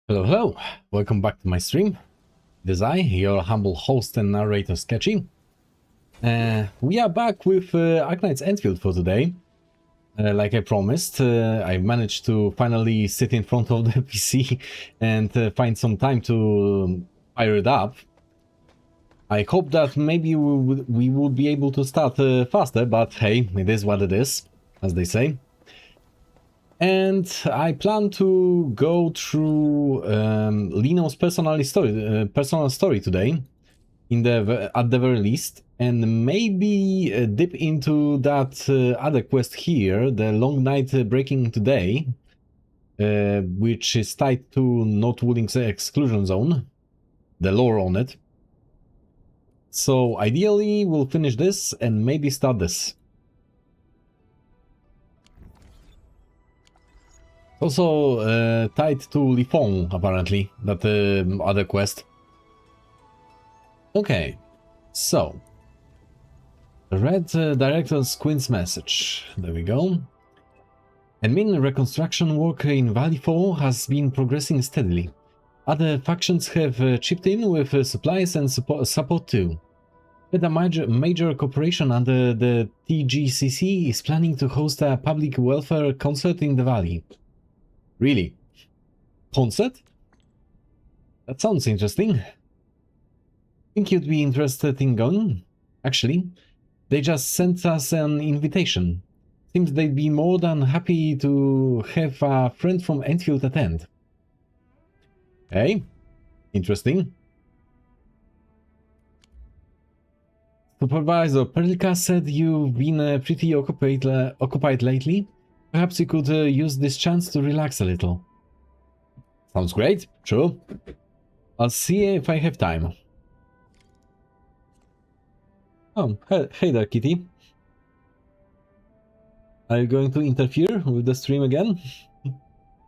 Hello, hello! Welcome back to my stream. It is I, your humble host and narrator Sketchy. We are back with Arknights Endfield for today. Like I promised, I managed to finally sit in front of the PC and find some time to fire it up. I hope that maybe we would be able to start faster, but hey, it is what it is, as they say. And I plan to go through Liino's personal story today, at the very least, and maybe dip into that other quest here, the long night breaking into day, which is tied to Notwooding's exclusion zone, the lore on it. So ideally, we'll finish this and maybe start this. Also tied to Liino, apparently, that other quest. Okay, so read Director's Queen's message. There we go. Admin reconstruction work in Valley 4 has been progressing steadily. Other factions have chipped in with supplies and support too. But a major corporation under the TGCC is planning to host a public welfare concert in the valley. Really? Concert? That sounds interesting. Think you'd be interested in going? Actually, they just sent us an invitation. Seems they'd be more than happy to have a friend from Endfield attend. Hey, interesting. Supervisor Perlka said you've been pretty occupied lately. Perhaps you could use this chance to relax a little. Sounds great, true. I'll see if I have time. Oh, hey there, Kitty. Are you going to interfere with the stream again?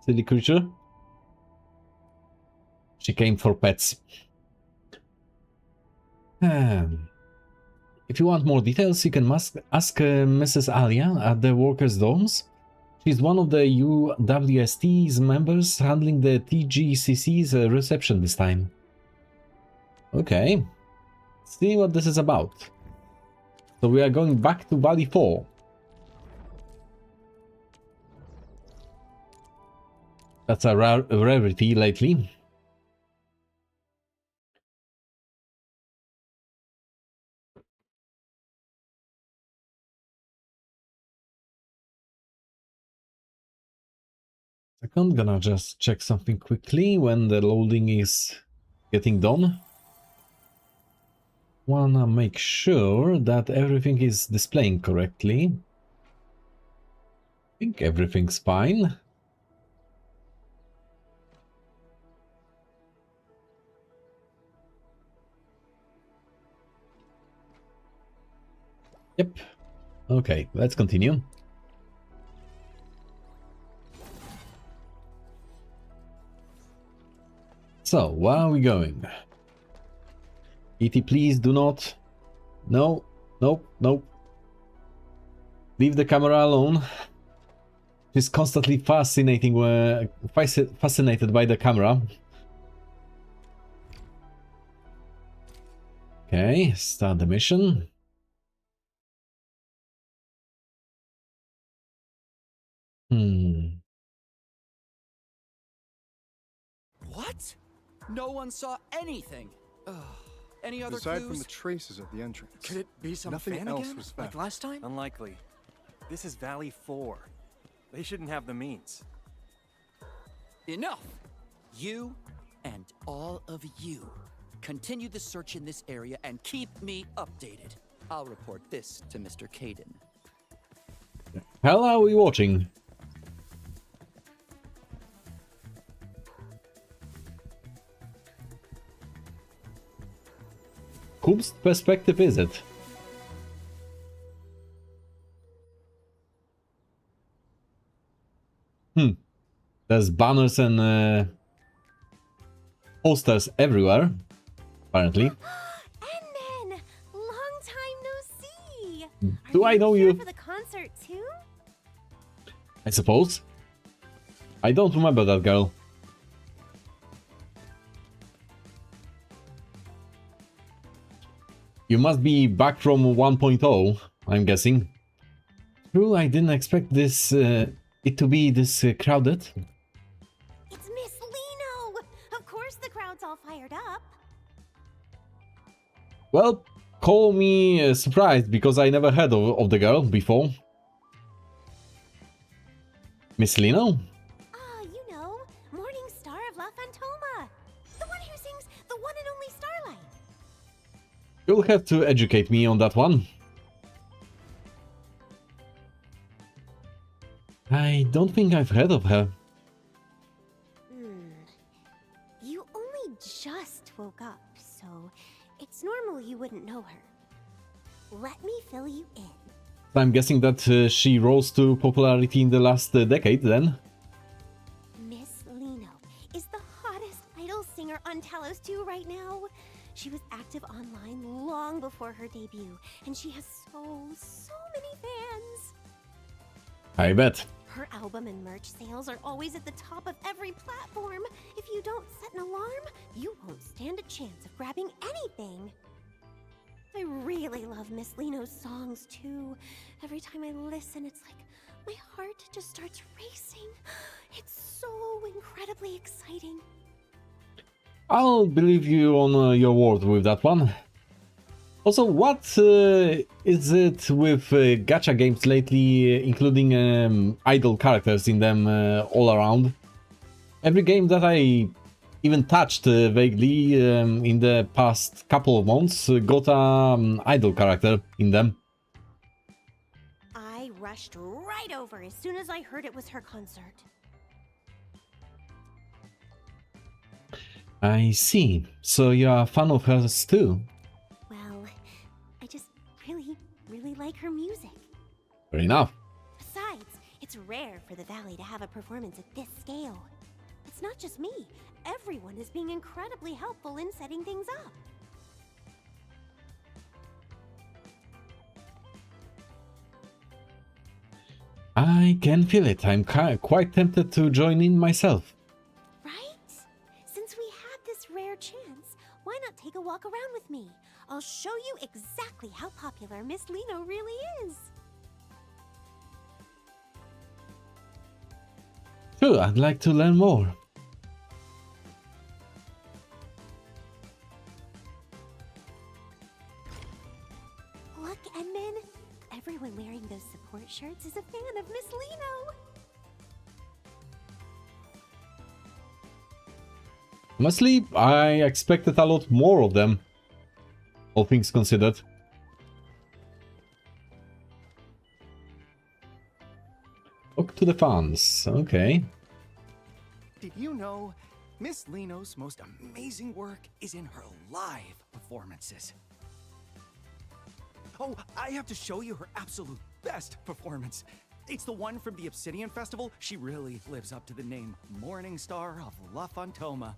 Silly creature. She came for pets. If you want more details, you can ask Mrs. Alia at the workers' dorms. She's one of the UWST's members handling the TGCC's reception this time. Okay. Let's see what this is about. So we are going back to Valley 4. That's a rarity lately. I'm gonna just check something quickly when the loading is getting done. Wanna make sure that everything is displaying correctly. I think everything's fine. Yep. Okay, let's continue. So, where are we going? E.T., please do not. No, nope, nope. Leave the camera alone. She's constantly fascinated by the camera. Okay, start the mission. What? No one saw anything. Any other Aside clues? from the traces at the entrance, Could it be some nothing fan else again? was Like found. last time? Unlikely. This is Valley 4. They shouldn't have the means. Enough! You and all of you continue the search in this area and keep me updated. I'll report this to Mr. Caden. Hell are we watching? Whose perspective is it? There's banners and posters everywhere, apparently. Endman! Long time no see! Do I know here you? for the concert too? I suppose. I don't remember that girl. You must be back from 1.0, I'm guessing. True, I didn't expect this it to be this crowded. It's Miss Liino! Of course the crowd's all fired up. Well, call me surprised because I never heard of the girl before. Miss Liino? Ah, you know, Morning Star of La Fantoma. The one who sings the one and only Starlight. You'll have to educate me on that one. I don't think I've heard of her. You only just woke up, so it's normal you wouldn't know her. Let me fill you in. I'm guessing that she rose to popularity in the last decade then. Miss Liino is the hottest idol singer on Talos 2 right now. She was active online long before her debut, and she has so many fans. I bet. Her album and merch sales are always at the top of every platform. If you don't set an alarm, you won't stand a chance of grabbing anything. I really love Miss Liino's songs too. Every time I listen, it's like my heart just starts racing. It's so incredibly exciting. I'll believe you on your word with that one. Also, what is it with gacha games lately, including idol characters in them all around? Every game that I even touched vaguely in the past couple of months got an idol character in them. I rushed right over as soon as I heard it was her concert. I see. So you're a fan of hers too? Well, I just really like her music. Fair enough. Besides, it's rare for the Valley to have a performance at this scale. It's not just me. Everyone is being incredibly helpful in setting things up. I can feel it. I'm quite tempted to join in myself. Right? Since we had this rare chance, why not take a walk around with me? I'll show you exactly how popular Miss Liino really is. Sure, I'd like to learn more. Look, Endman. Everyone wearing those support shirts is a fan of Miss Liino. Honestly, I expected a lot more of them, all things considered. Talk to the fans, okay. Did you know Miss Liino's most amazing work is in her live performances? Oh, I have to show you her absolute best performance. It's the one from the Obsidian Festival. She really lives up to the name Morning Star of La Fantoma.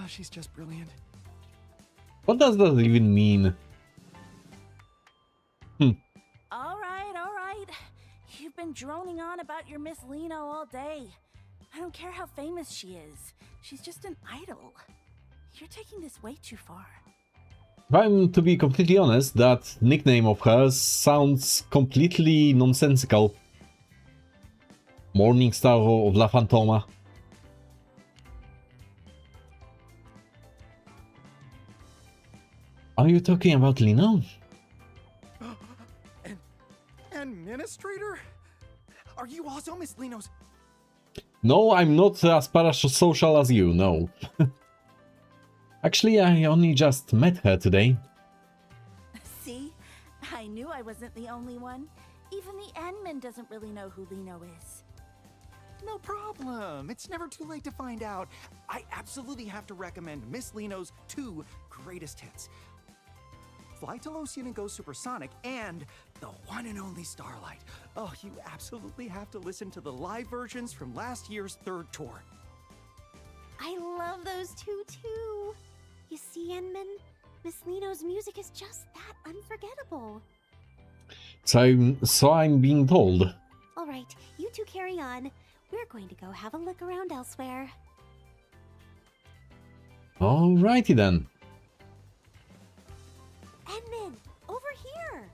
She's just brilliant. What does that even mean? All right. You've been droning on about your Miss Liino all day. I don't care how famous she is. She's just an idol. You're taking this way too far. If I'm to be completely honest, that nickname of hers sounds completely nonsensical. Morning Star of La Fantoma. Are you talking about Liino? Administrator? Are you also Miss Liino's? No, I'm not as parasocial as you, no. Actually, I only just met her today. See? I knew I wasn't the only one. Even the admin doesn't really know who Liino is. No problem. It's never too late to find out. I absolutely have to recommend Miss Liino's 2 greatest hits. Fly to Losian and Go Supersonic, and the one and only Starlight. Oh, you absolutely have to listen to the live versions from last year's 3rd tour. I love those two too. You see, Endman, Miss Liino's music is just that unforgettable. So I'm being told. All right, you two carry on. We're going to go have a look around elsewhere. Alrighty then. Edmund, over here.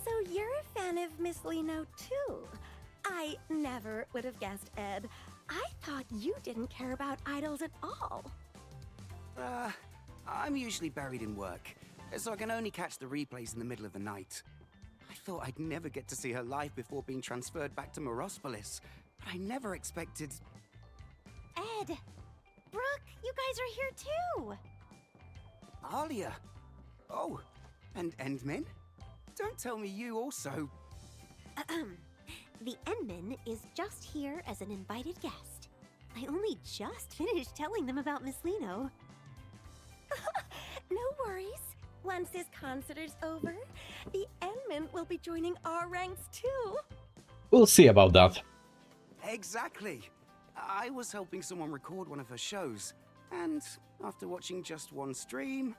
So you're a fan of Miss Liino too? I never would have guessed, Ed. I thought you didn't care about idols at all. I'm usually buried in work, so I can only catch the replays in the middle of the night. I thought I'd never get to see her live before being transferred back to Morospolis, but I never expected... Ed, Brooke, you guys are here too. Alia. Oh, and Endmin? Don't tell me you also... The Endman is just here as an invited guest. I only just finished telling them about Miss Liino. No worries. Once this concert is over, the Endman will be joining our ranks too. We'll see about that. Exactly. I was helping someone record one of her shows, and after watching just one stream...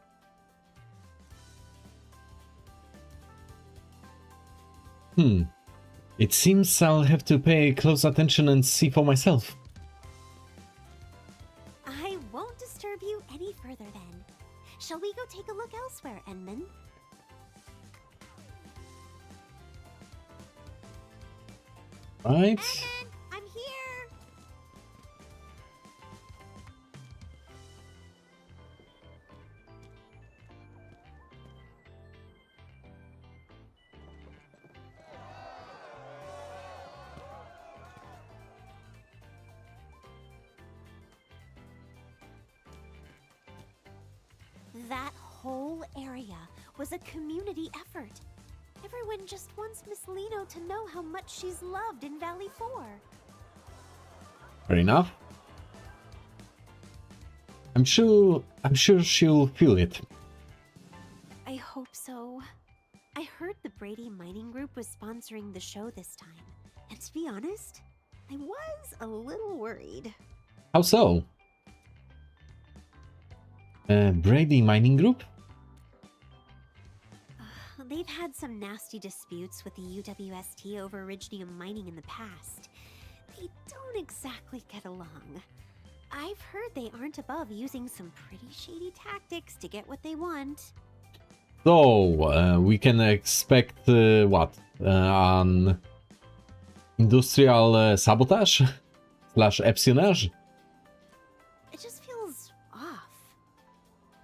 It seems I'll have to pay close attention and see for myself. I won't disturb you any further then. Shall we go take a look elsewhere, Endman? Right. Endman, I'm here! That whole area was a community effort. Everyone just wants Miss Liino to know how much she's loved in Valley 4. Fair enough. I'm sure she'll feel it. I hope so. I heard the Brady Mining Group was sponsoring the show this time. And to be honest, I was a little worried. How so? Brady Mining Group? They've had some nasty disputes with the UWST over Iridium mining in the past. They don't exactly get along. I've heard they aren't above using some pretty shady tactics to get what they want. So, we can expect what? An industrial sabotage? Slash espionage? It just feels off.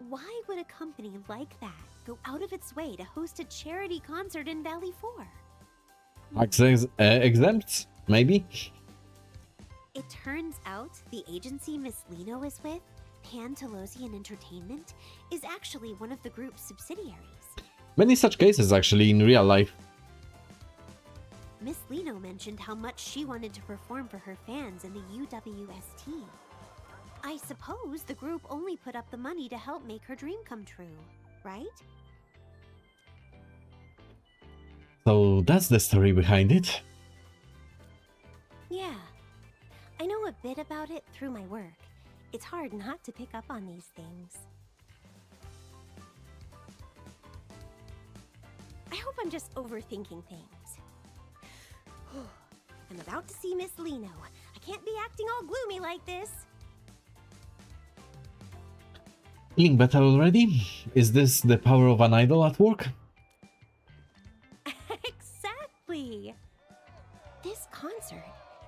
Why would a company like that go out of its way to host a charity concert in Valley 4? Exempts? Maybe? It turns out the agency Miss Liino is with, Pan Talosian Entertainment, is actually one of the group's subsidiaries. Many such cases actually in real life. Miss Liino mentioned how much she wanted to perform for her fans in the UWST. I suppose the group only put up the money to help make her dream come true, right? So that's the story behind it. Yeah. I know a bit about it through my work. It's hard not to pick up on these things. I hope I'm just overthinking things. I'm about to see Miss Liino. I can't be acting all gloomy like this. Feeling better already? Is this the power of an idol at work? Exactly. This concert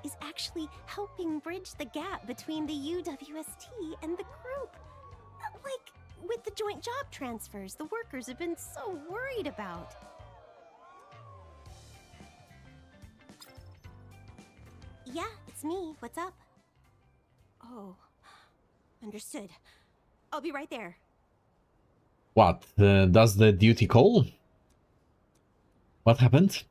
is actually helping bridge the gap between the UWST and the group. Like, with the joint job transfers the workers have been so worried about. Yeah, it's me. What's up? Oh, understood. I'll be right there. What? Does the duty call? What happened?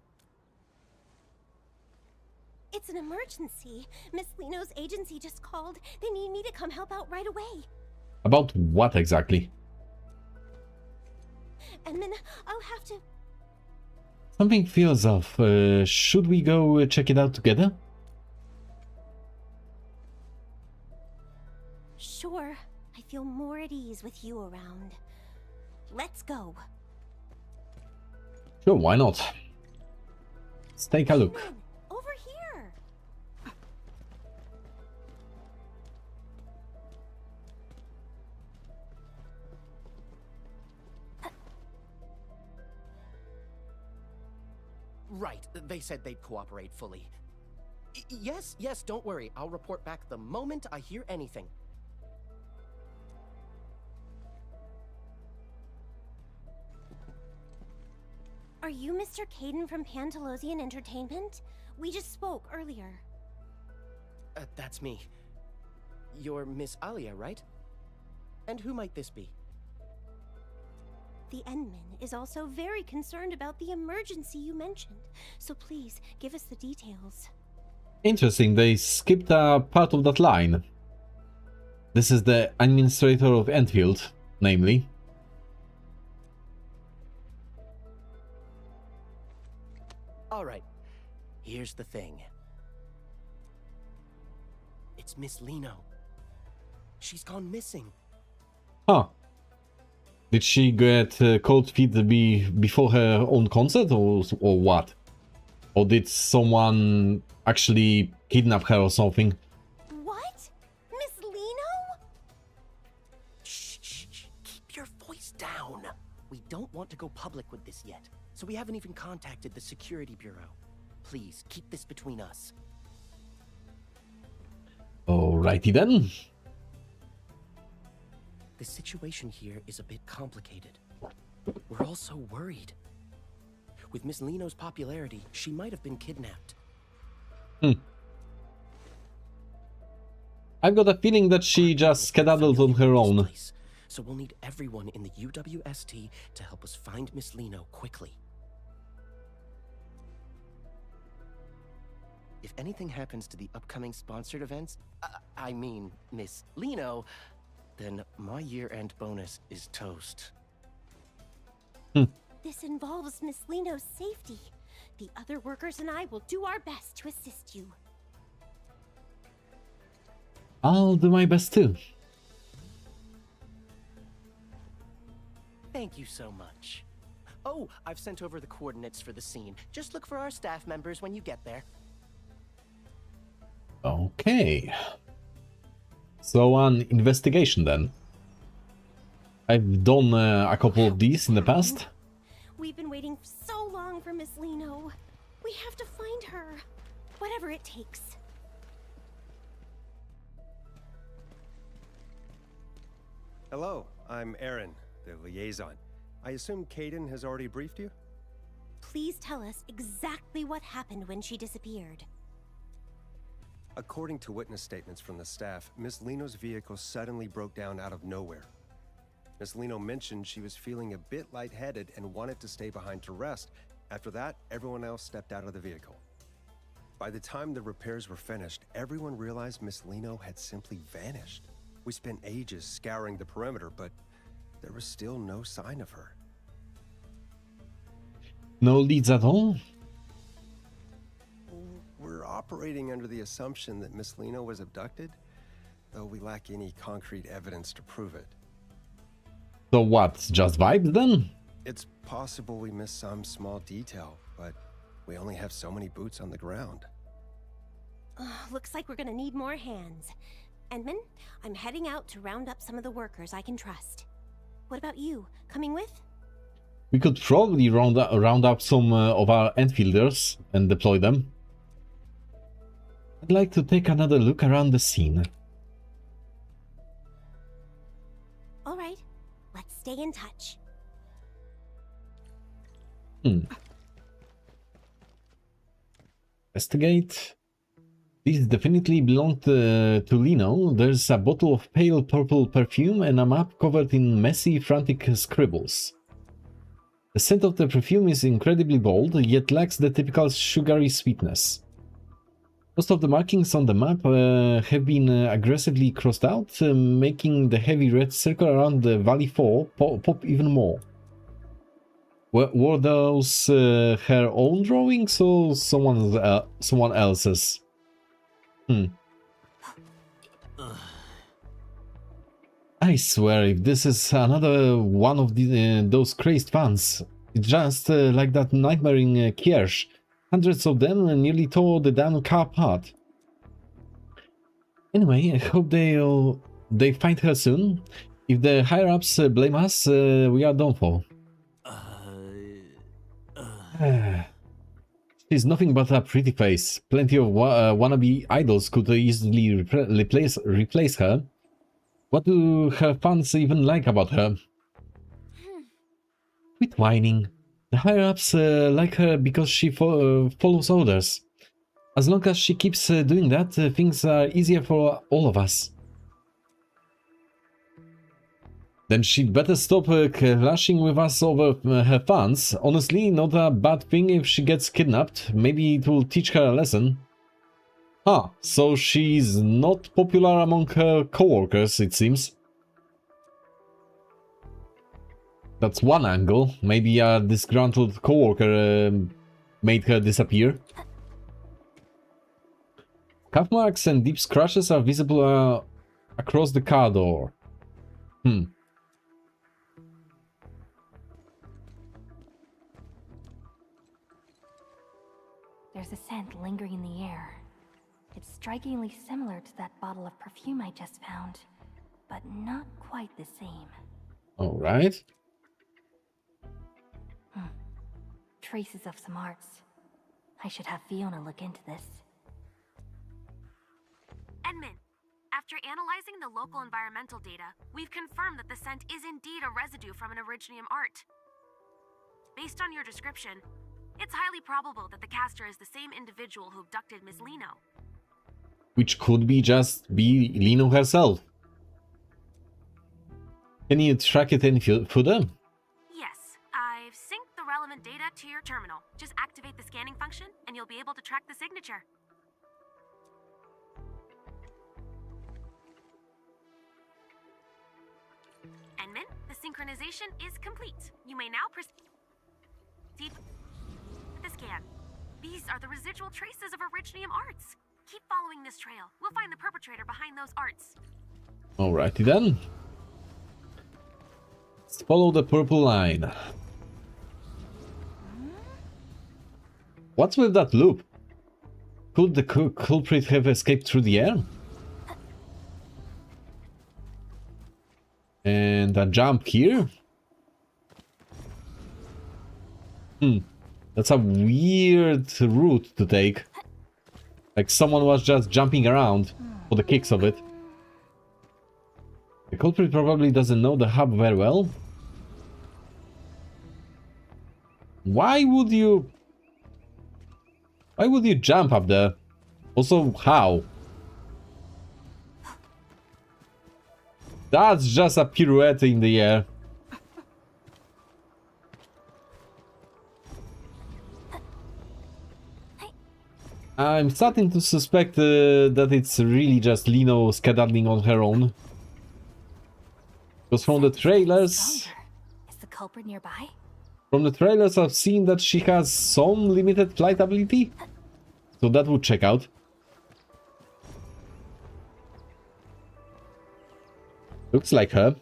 It's an emergency. Miss Liino's agency just called. They need me to come help out right away. About what exactly? And then I'll have to... Something feels off. Should we go check it out together? Sure. I feel more at ease with you around. Let's go. Sure, why not? Let's take a look. Man, over here. Right, they said they'd cooperate fully. Yes, don't worry. I'll report back the moment I hear anything. Are you Mr. Caden from Pantalosian Entertainment? We just spoke earlier. That's me. You're Miss Alia, right? And who might this be? The Endman is also very concerned about the emergency you mentioned, so please give us the details. Interesting, they skipped a part of that line. This is the administrator of Endfield, namely. Alright, here's the thing. It's Miss Liino. She's gone missing. Huh. Did she get cold feet before her own concert, or what? Or did someone actually kidnap her or something? What? Miss Liino? Shh. Keep your voice down. We don't want to go public with this yet, so we haven't even contacted the security bureau. Please, keep this between us. Alrighty then. The situation here is a bit complicated. We're all so worried. With Miss Liino's popularity, she might have been kidnapped. I've got a feeling that she just skedaddled on her own. So we'll need everyone in the UWST to help us find Miss Liino quickly. If anything happens to the upcoming sponsored events, I mean Miss Liino, then my year-end bonus is toast. This involves Miss Liino's safety. The other workers and I will do our best to assist you. I'll do my best too. Thank you so much. Oh, I've sent over the coordinates for the scene. Just look for our staff members when you get there. Okay. So an investigation then. I've done a couple of these in the past. We've been waiting so long for Miss Liino. We have to find her, whatever it takes. Hello, I'm Aaron, the liaison. I assume Caden has already briefed you? Please tell us exactly what happened when she disappeared. According to witness statements from the staff, Miss Liino's vehicle suddenly broke down out of nowhere. Miss Liino mentioned she was feeling a bit lightheaded and wanted to stay behind to rest. After that, everyone else stepped out of the vehicle. By the time the repairs were finished, everyone realized Miss Liino had simply vanished. We spent ages scouring the perimeter, but there was still no sign of her. No leads at all? We're operating under the assumption that Miss Liino was abducted, though we lack any concrete evidence to prove it. So what, just vibes then? It's possible we missed some small detail, but we only have so many boots on the ground. Looks like we're gonna need more hands. Endman, I'm heading out to round up some of the workers I can trust. What about you? Coming with? We could probably round up some of our Enfielders and deploy them. I'd like to take another look around the scene. All right, let's stay in touch. Investigate. These definitely belong to Liino. There's a bottle of pale purple perfume and a map covered in messy, frantic scribbles. The scent of the perfume is incredibly bold, yet lacks the typical sugary sweetness. Most of the markings on the map have been aggressively crossed out, making the heavy red circle around the Valley 4 pop even more. Were those her own drawings or someone else's? I swear, if this is another one of those crazed fans, it's just like that nightmare in Kiev. Hundreds of them nearly tore the damn car apart. Anyway, I hope they find her soon. If the higher-ups blame us, we are done for. She's nothing but a pretty face. Plenty of wannabe idols could easily replace her. What do her fans even like about her? Quit whining. The higher-ups like her because she follows orders. As long as she keeps doing that, things are easier for all of us. Then she'd better stop clashing with us over her fans. Honestly, not a bad thing if she gets kidnapped. Maybe it will teach her a lesson. Huh, so she's not popular among her co-workers, it seems. That's one angle. Maybe a disgruntled co-worker made her disappear. Cuff marks and deep scratches are visible across the car door. There's a scent lingering in the air. It's strikingly similar to that bottle of perfume I just found, but not quite the same. Alright. Traces of some arts. I should have Fiona look into this. Edmund, after analyzing the local environmental data, we've confirmed that the scent is indeed a residue from an Originium art. Based on your description, it's highly probable that the caster is the same individual who abducted Miss Liino. Which could just be Liino herself. Can you track it any further? Yes, I've synced the relevant data to your terminal. Just activate the scanning function and you'll be able to track the signature. Edmund, the synchronization is complete. You may now proceed with the scan. These are the residual traces of Originium arts. Keep following this trail. We'll find the perpetrator behind those arts. Alrighty then. Let's follow the purple line. What's with that loop? Could the culprit have escaped through the air? And a jump here? That's a weird route to take. Like someone was just jumping around for the kicks of it. The culprit probably doesn't know the hub very well. Why would you jump up there? Also, how? That's just a pirouette in the air. I'm starting to suspect that it's really just Liino skedaddling on her own. Because from the trailers... Is the culprit nearby? From the trailers I've seen that she has some limited flight ability. So that would check out. Looks like her.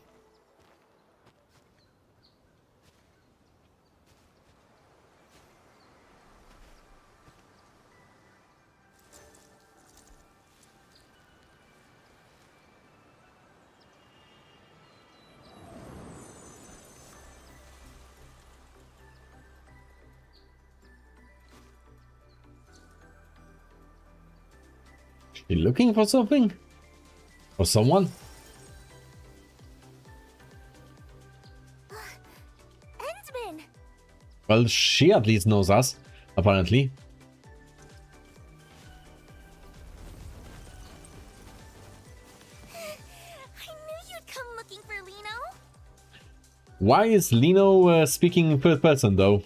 She looking for something? Or someone? Endman! Well, she at least knows us, apparently. I knew you'd come looking for Liino. Why is Liino speaking in third person, though?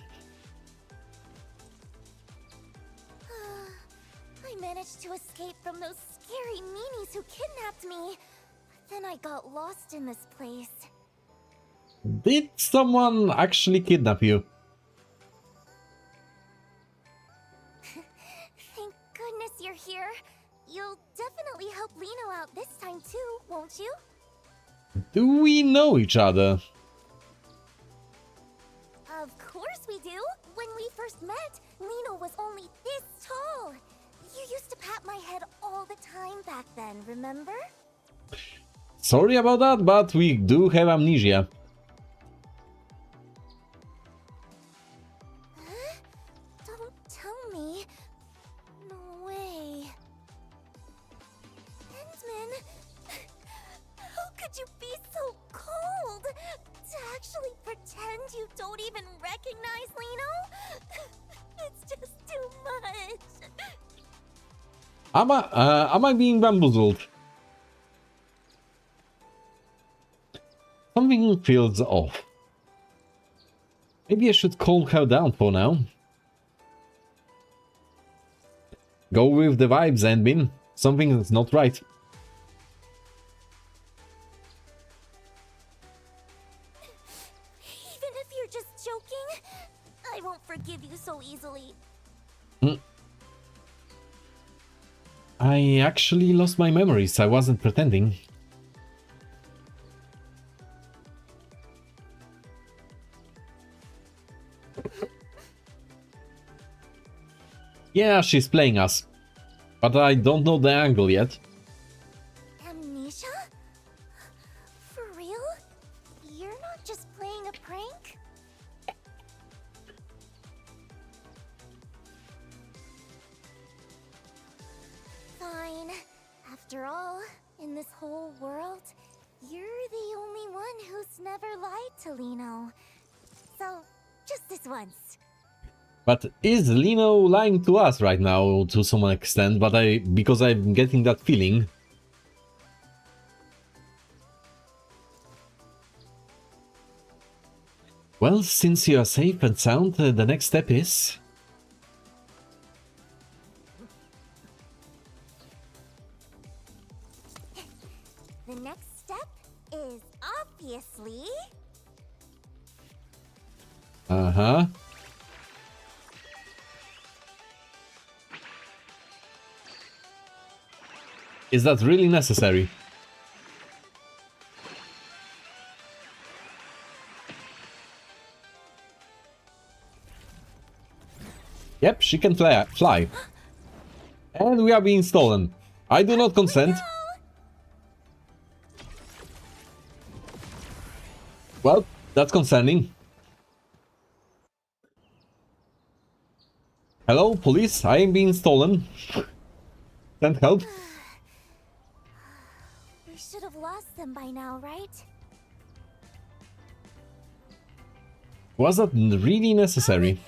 I managed to escape from those scary meanies who kidnapped me. Then I got lost in this place. Did someone actually kidnap you? Thank goodness you're here. You'll definitely help Liino out this time too, won't you? Do we know each other? Of course we do. When we first met, Liino was only this tall. You used to pat my head all the time back then, remember? Sorry about that, but we do have amnesia. Huh? Don't tell me. recognize Liino? It's just too much. Am I being bamboozled? Something feels off. Maybe I should calm her down for now. Go with the vibes, Endbin. Something is not right. Even if you're just joking, I won't forgive you so easily. I actually lost my memories. I wasn't pretending. Yeah, she's playing us. But I don't know the angle yet. Amnesia? For real? You're not just playing a prank? Fine. After all, in this whole world, you're the only one who's never lied to Liino. So, just this once. But is Liino lying to us right now to some extent? But because I'm getting that feeling. Well, since you are safe and sound, the next step is... The next step is obviously... Uh-huh. Is that really necessary? Yep, she can fly. And we are being stolen. I do not consent. Well, that's concerning. Hello, police, I am being stolen. Send help. We should have lost them by now, right? Was that really necessary?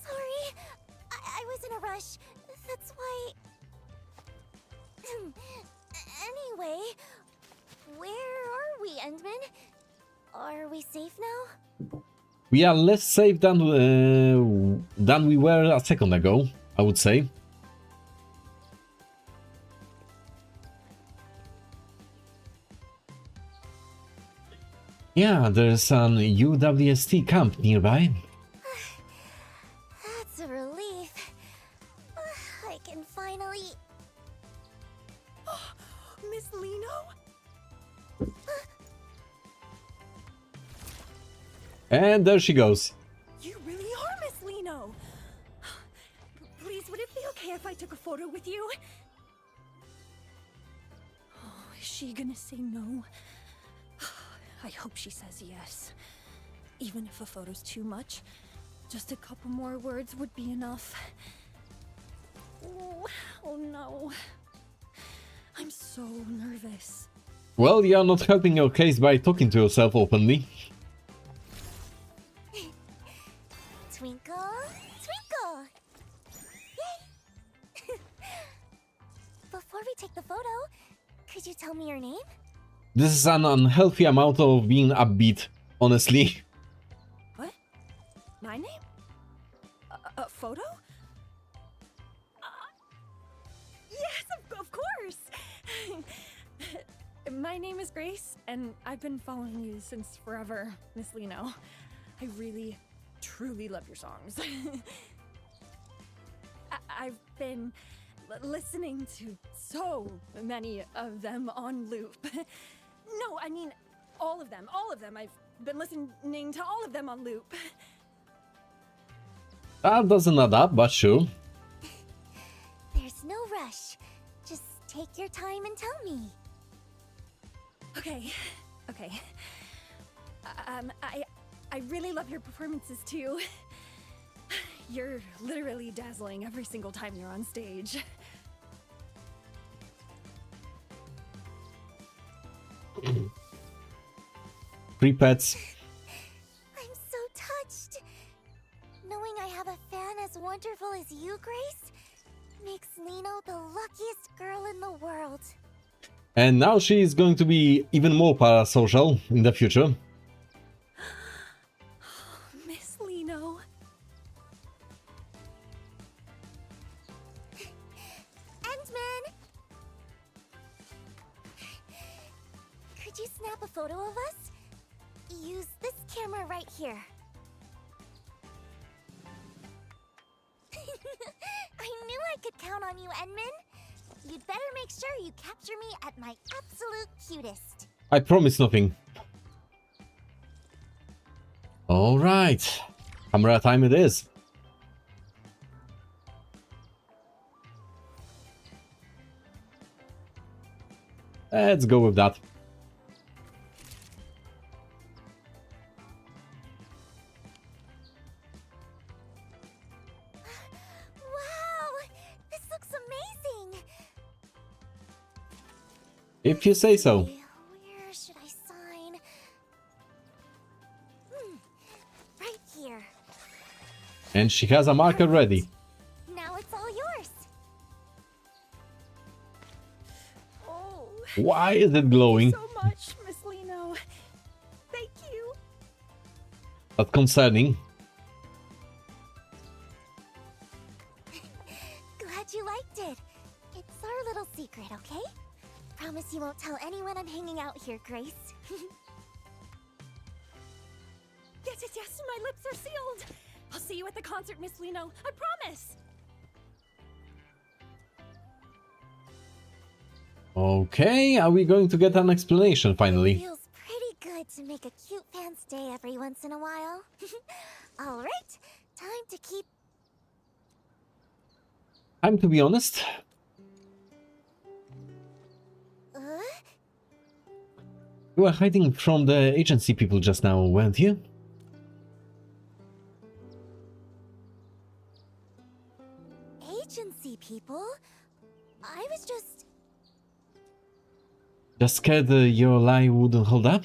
Sorry, I was in a rush. That's why... Anyway, where are we, Endman? Are we safe now? We are less safe than we were a second ago, I would say. Yeah, there's an UWST camp nearby. That's a relief. I can finally... Miss Liino? And there she goes. You really are Miss Liino! Please, would it be okay if I took a photo with you? Oh, is she gonna say no? I hope she says yes. Even if a photo's too much, just a couple more words would be enough. Oh no. I'm so nervous. Well, you are not helping your case by talking to yourself openly. Twinkle, twinkle! Yay! Before we take the photo, could you tell me your name? This is an unhealthy amount of being upbeat, honestly. What? My name? A photo? Yes, of course! My name is Grace, and I've been following you since forever, Miss Liino. I really, truly love your songs. I've been listening to so many of them on loop. No, I mean, all of them. I've been listening to all of them on loop. That doesn't add up, but sure. There's no rush. Just take your time and tell me. Okay. I really love your performances too. You're literally dazzling every single time you're on stage. free pets. I'm so touched. Knowing I have a fan as wonderful as you, Grace, makes Liino the luckiest girl in the world. And now she is going to be even more parasocial in the future. Miss Liino. Endman! Could you snap a photo of us? Use this camera right here. I knew I could count on you, Endman. You'd better make sure you capture me at my absolute cutest. I promise nothing. Alright. Camera time it is. Let's go with that. Wow! This looks amazing! If you say so. Where should I sign? Right here. And she has a marker ready. Now it's all yours. Oh, Why is it glowing? so much, Miss Liino. Thank you. That's concerning. Glad you liked it. It's our little secret, okay? Promise you won't tell anyone I'm hanging out here, Grace. Yes, my lips are sealed. I'll see you at the concert, Miss Liino. I promise. Okay, are we going to get an explanation finally? Feels pretty good to make a cute fan's day every once in a while. All right, time to keep... I'm to be honest. You were hiding from the agency people just now, weren't you? Agency people? I was just... Just scared your lie wouldn't hold up?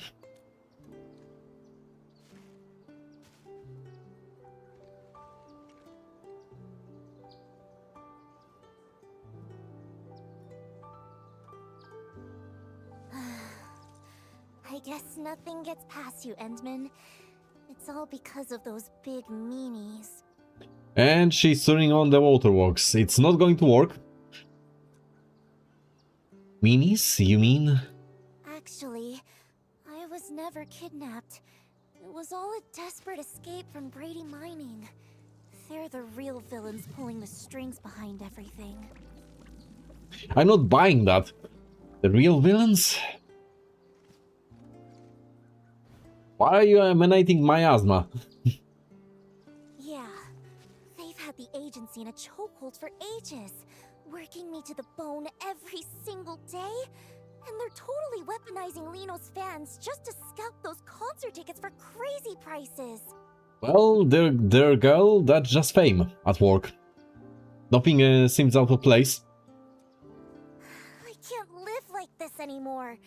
I guess nothing gets past you, Endman. It's all because of those big meanies. And she's turning on the waterworks. It's not going to work. Meanies, you mean? Actually, I was never kidnapped. It was all a desperate escape from Brady Mining. They're the real villains pulling the strings behind everything. I'm not buying that. The real villains? Why are you emanating miasma? Yeah, they've had the agency in a chokehold for ages, working me to the bone every single day. And they're totally weaponizing Liino's fans just to scalp those concert tickets for crazy prices. Well, their girl, that's just fame at work. Nothing seems out of place. I can't live like this anymore.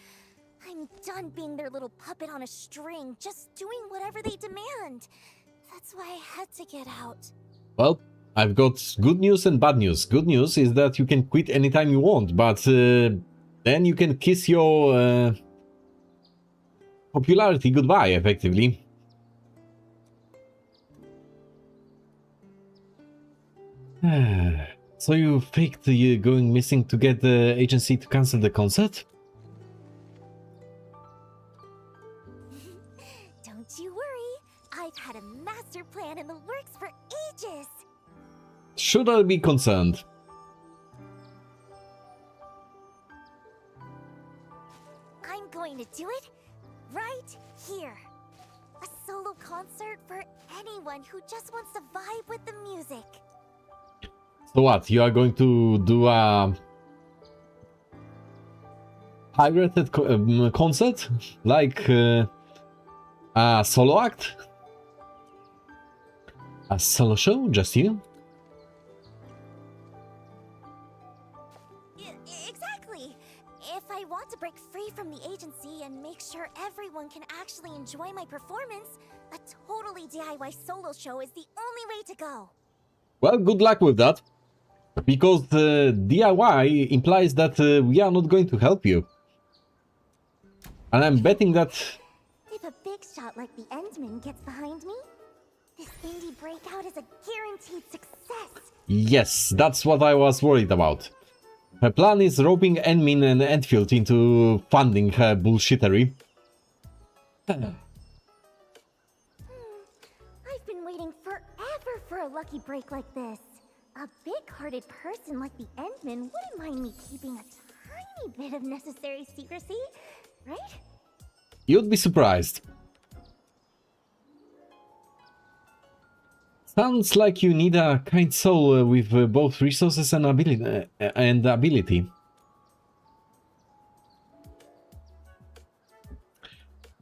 I'm done being their little puppet on a string, just doing whatever they demand. That's why I had to get out. Well, I've got good news and bad news. Good news is that you can quit anytime you want, but then you can kiss your popularity goodbye, effectively. So you faked going missing to get the agency to cancel the concert? Don't you worry. I've had a master plan in the works for ages. Should I be concerned? I'm going to do it right here. A solo concert for anyone who just wants to vibe with the music. So what, you are going to do a pirated concert? Like a solo act? A solo show? Just you? Exactly. If I want to break free from the agency and make sure everyone can actually enjoy vehicle show is the only way to go. Well, good luck with that. Because DIY implies that we are not going to help you. And I'm betting that... If a big shot like the Endman gets behind me, this indie breakout is a guaranteed success. Yes, that's what I was worried about. Her plan is roping Endmin and Endfield into funding her bullshittery. I've been waiting forever for a lucky break like this. A big-hearted person like the Endman wouldn't mind me keeping a tiny bit of necessary secrecy, right? You'd be surprised. Sounds like you need a kind soul with both resources and ability.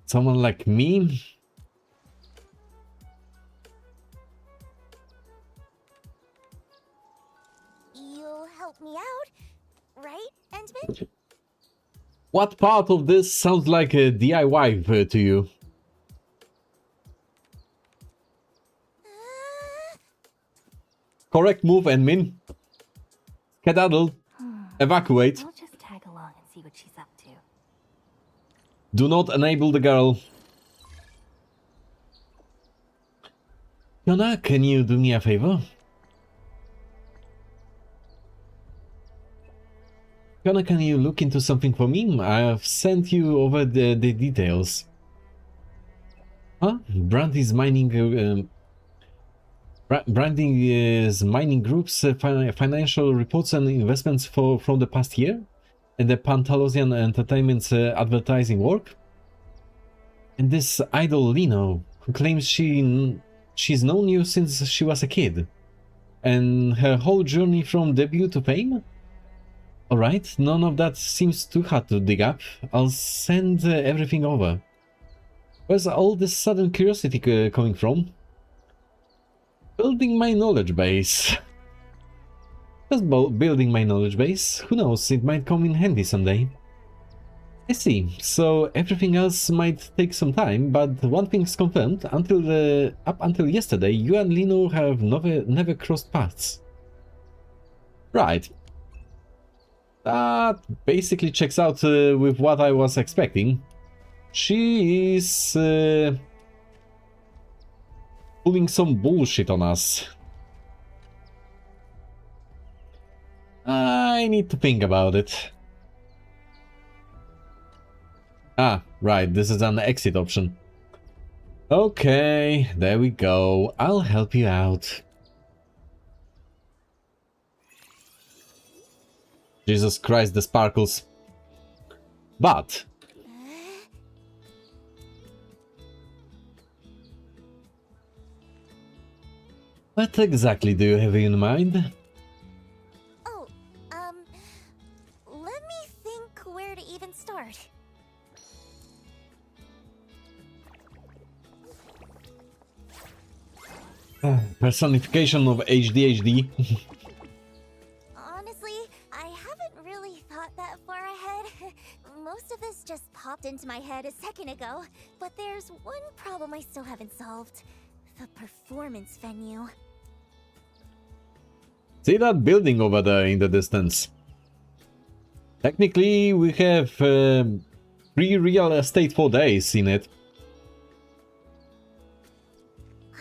Someone like me? You'll help me out, right, Endman? What part of this sounds like a DIY to you? Correct move, Endmin. Skedaddle. Evacuate. I'll just tag along and see what she's up to. Do not enable the girl. Fiona, can you do me a favor? Fiona, can you look into something for me? I've sent you over the details. Huh? Brandy's mining... Branding is mining groups financial reports and investments from the past year, and the Pantalosian Entertainment's advertising work. And this idol Liino, who claims she's known you since she was a kid, and her whole journey from debut to fame. All right, none of that seems too hard to dig up. I'll send everything over. Where's all this sudden curiosity coming from? Building my knowledge base. Just building my knowledge base. Who knows, it might come in handy someday. I see. So everything else might take some time, but one thing's confirmed. Up until yesterday, you and Liino have never crossed paths. Right. That basically checks out with what I was expecting. She is... pulling some bullshit on us. I need to think about it. Ah, right, this is an exit option. Okay, there we go. I'll help you out. Jesus Christ, the sparkles. But... what exactly do you have in mind? Oh, let me think where to even start. Personification of ADHD. Honestly, I haven't really thought that far ahead. Most of this just popped into my head a second ago, but there's one problem I still haven't solved. The performance venue. See that building over there in the distance? Technically, we have 3 real estate for days in it.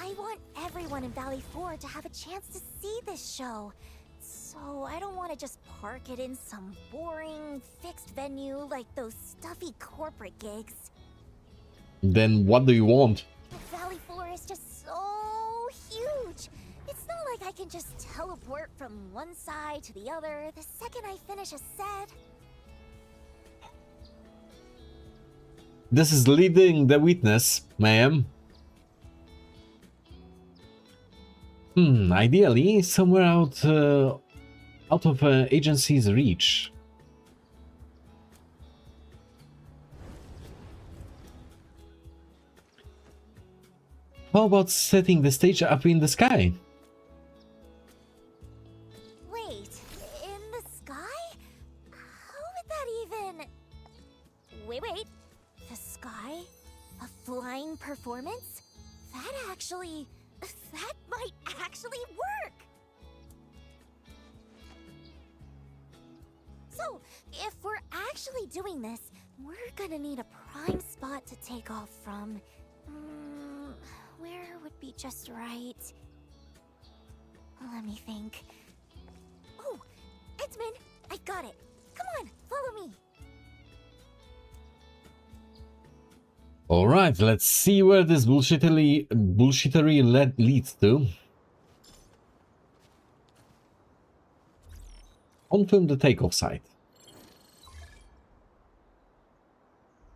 I want everyone in Valley 4 to have a chance to see this show. So I don't want to just park it in some boring, fixed venue like those stuffy corporate gigs. Then what do you want? Valley 4 is just so huge. It's not like I can just teleport from one side to the other the second I finish a set. This is leading the witness, ma'am. Ideally, somewhere out of agency's reach. How about setting the stage up in the sky? Wait, in the sky? How would that even... Wait. The sky? A flying performance? That actually That might actually work! So, if we're actually doing this, we're gonna need a prime spot to take off from. Where would be just right? Let me think. Oh, Edmund, I got it. Come on, follow me. Alright, let's see where this bullshittery leads to. Confirm the takeoff site.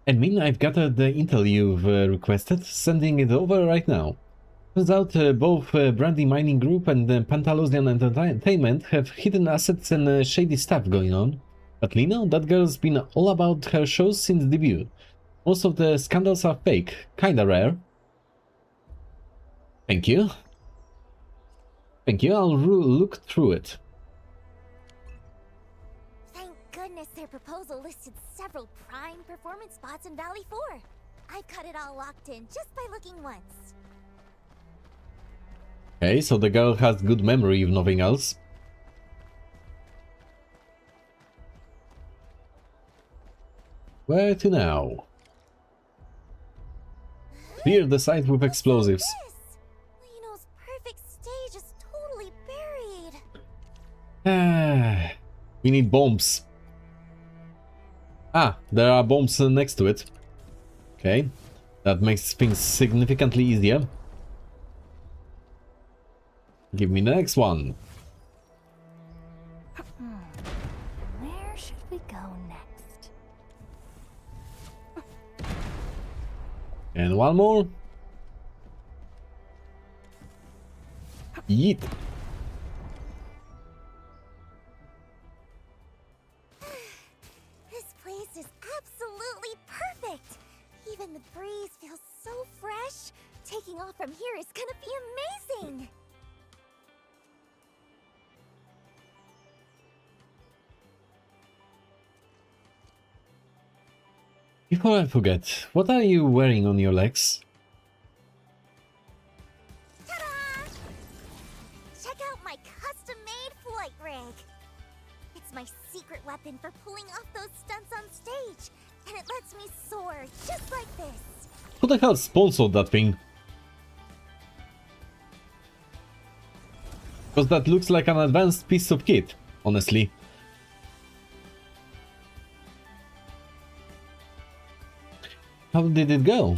Admin, I've gathered the intel you've requested, sending it over right now. Turns out both Brandy Mining Group and Pantalosian Entertainment have hidden assets and shady stuff going on. But Liino, that girl's been all about her shows since debut. Most of the scandals are fake, kinda rare. Thank you. Thank you, I'll look through it. Thank goodness their proposal listed several prime performance spots in Valley 4. I've got it all locked in just by looking once. Okay, so the girl has good memory if nothing else. Where to now? Clear the site with explosives. Liino's perfect stage is totally buried. We need bombs. Ah, there are bombs next to it. Okay, that makes things significantly easier. Give me the next one. Where should we go next? And one more. Yeet. This place is absolutely perfect. Even the breeze feels so fresh. Taking off from here is gonna be amazing. Before I forget, what are you wearing on your legs? Ta-da! Check out my custom-made flight rig. It's my secret weapon for pulling off those stunts on stage, and it lets me soar just like this. Who the hell sponsored that thing? Because that looks like an advanced piece of kit, honestly. How did it go?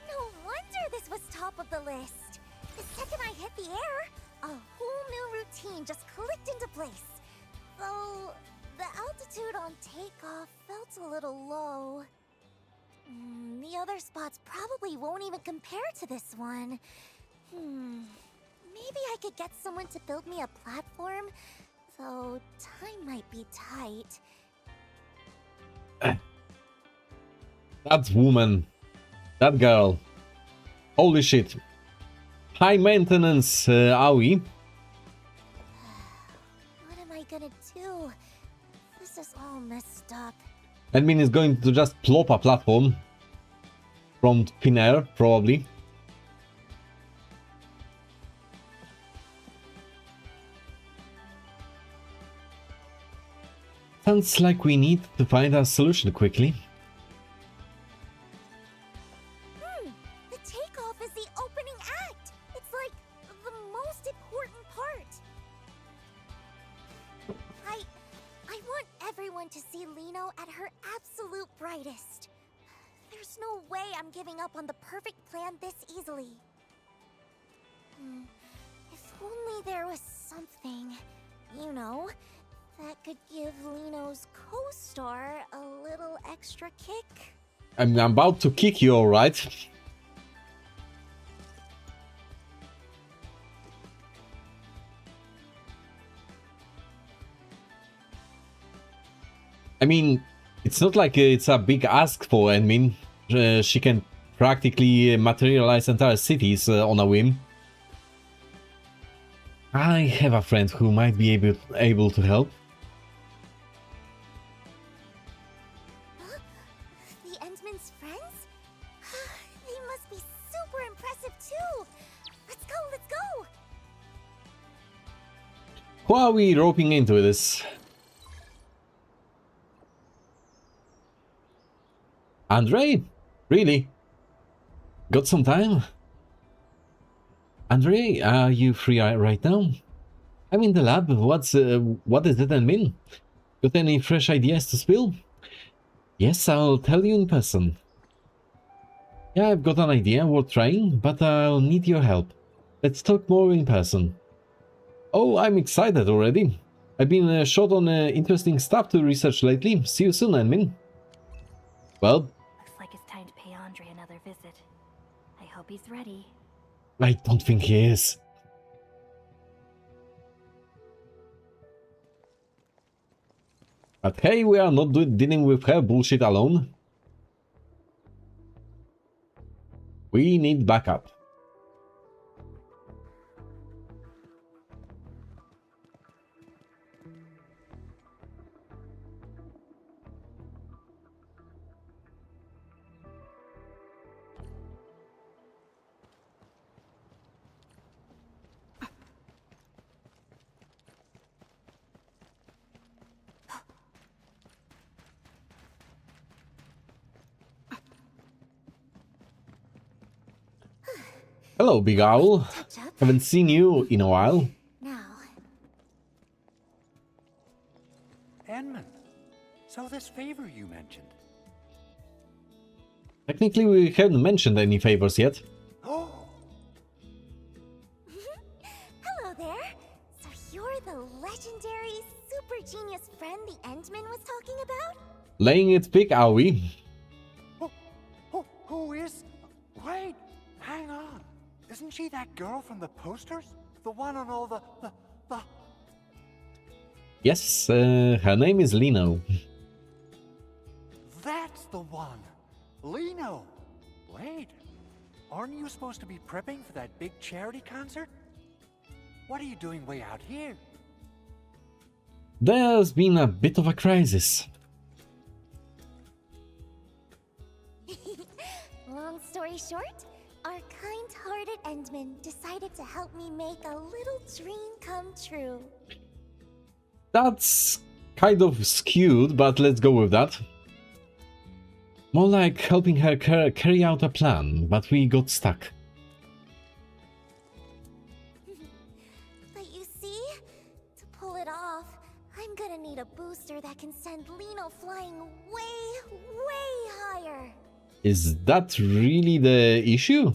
No wonder this was top of the list. The second I hit the air, a whole new routine just clicked into place. Though the altitude on takeoff felt a little low. The other spots probably won't even compare to this one. Maybe I could get someone to build me a platform, though time might be tight. That woman. That girl. Holy shit. High maintenance, Aoi. What am I gonna do? This is all messed up. Admin is going to just plop a platform from thin air, probably. Sounds like we need to find a solution quickly. The takeoff is the opening act. It's like the most important part. I want everyone to see Liino at her absolute brightest. There's no way I'm giving up on the perfect plan this easily. If only there was something, you know, that could give Liino's co-star a little extra kick. I'm about to kick you, alright? I mean, it's not like it's a big ask for admin. She can practically materialize entire cities on a whim. I have a friend who might be able to help. The Endman's friends? They Who are we roping into this? Andre? Really? Got some time? Andre, are you free right now? I'm in the lab. What does it mean? Got any fresh ideas to spill? Yes, I'll tell you in person. Yeah, I've got an idea worth trying, but I'll need your help. Let's talk more in person. Oh, I'm excited already. I've been short on interesting stuff to research lately. See you soon, admin. Well, Looks like it's time to pay Andre another visit. I hope he's ready. I don't think he is. But hey, we are not dealing with her bullshit alone. We need backup. Hello, Big Owl. Haven't seen you in a while. Now, Edmund, so this favor you mentioned. Technically, we haven't mentioned any favors yet. Oh, hello there. So you're the legendary super genius friend the Endman was talking about? Laying it big, are we? who is? Wait, hang on. Isn't she that girl from the posters? The one on all the... Yes, her name is Liino. That's the one! Liino! Wait, aren't you supposed to be prepping for that big charity concert? What are you doing way out here? There's been a bit of a crisis. Long story short, our kind-hearted Endman decided to help me make a little dream come true. That's kind of skewed, but let's go with that. More like helping her carry out a plan, but we got stuck. But you see, to pull it off, I'm gonna need a booster that can send Liino flying way, way higher. Is that really the issue?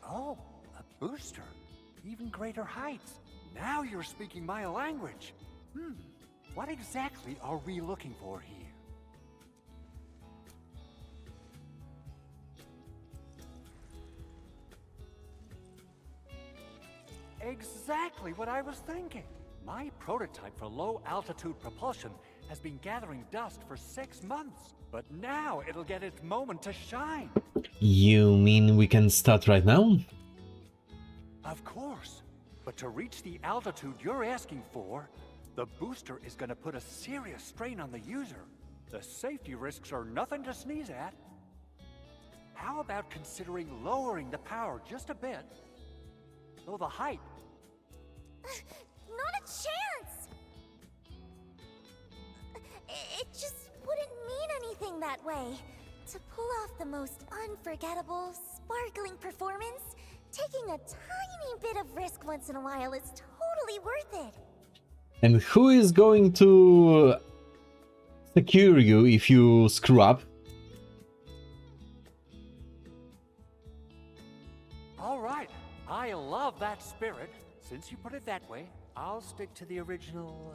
Oh, a booster. Even greater heights. Now you're speaking my language. What exactly are we looking for here? Exactly what I was thinking. My prototype for low-altitude propulsion has been gathering dust for 6 months, but now it'll get its moment to shine. You mean we can start right now? Of course, but to reach the altitude you're asking for, the booster is going to put a serious strain on the user. The safety risks are nothing to sneeze at. How about considering lowering the power just a bit? Though the height... Not a chance! It just wouldn't mean anything that way. To pull off the most unforgettable, sparkling performance, taking a tiny bit of risk once in a while is totally worth it. And who is going to secure you if you screw up? All right, I love that spirit. Since you put it that way, I'll stick to the original...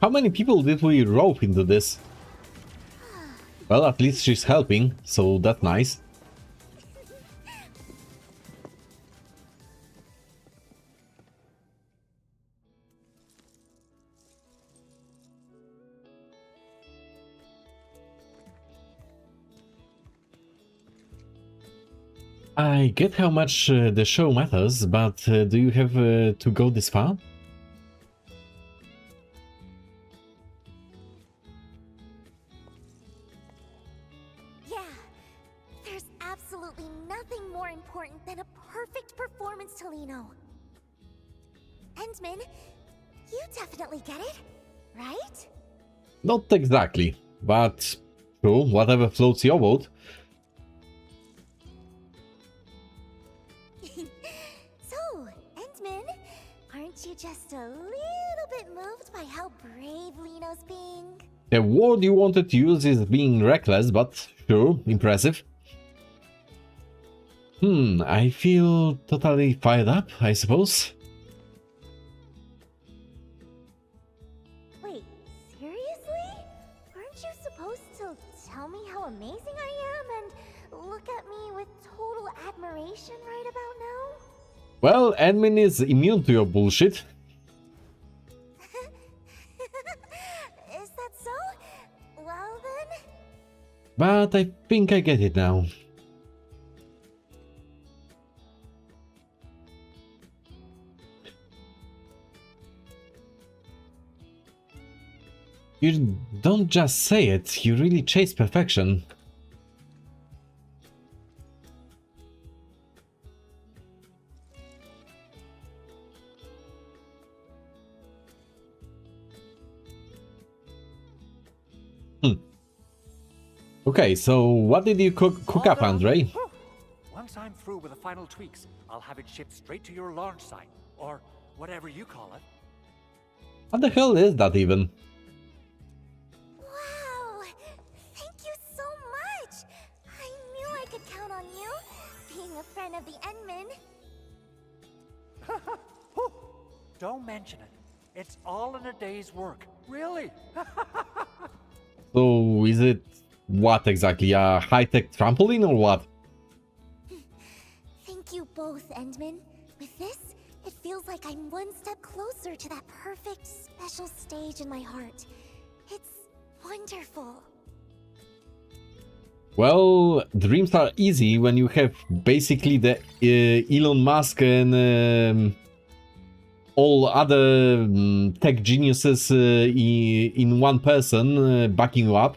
How many people did we rope into this? Well, at least she's helping, so that's nice. I get how much the show matters, but do you have to go this far? Yeah, there's absolutely nothing more important than a perfect performance to Liino. Endman, you definitely get it, right? Not exactly, but sure, whatever floats your boat. So, Endman, aren't you just a little bit moved by how brave Liino's being? The word you wanted to use is being reckless, but sure, impressive. I feel totally fired up, I suppose. Wait, seriously? Aren't you supposed to tell me how amazing I am and look at me with total admiration right about now? Well, admin is immune to your bullshit. Is that so? Well then... But I think I get it now. You don't just say it, you really chase perfection. Okay, so what did you cook up, Andre? Once I'm through with the final tweaks, I'll have it shipped straight to your launch site, or whatever you call it. What the hell is that even? Wow! Thank you so much! I knew I could count on you, being a friend of the Endman. Don't mention it. It's all in a day's work. Really? So, is it what exactly? A high-tech trampoline or what? Thank you both, Endman. With this, it feels like I'm one step closer to that perfect, special stage in my heart. It's wonderful. Well, dreams are easy when you have basically the Elon Musk and all other tech geniuses in one person backing you up.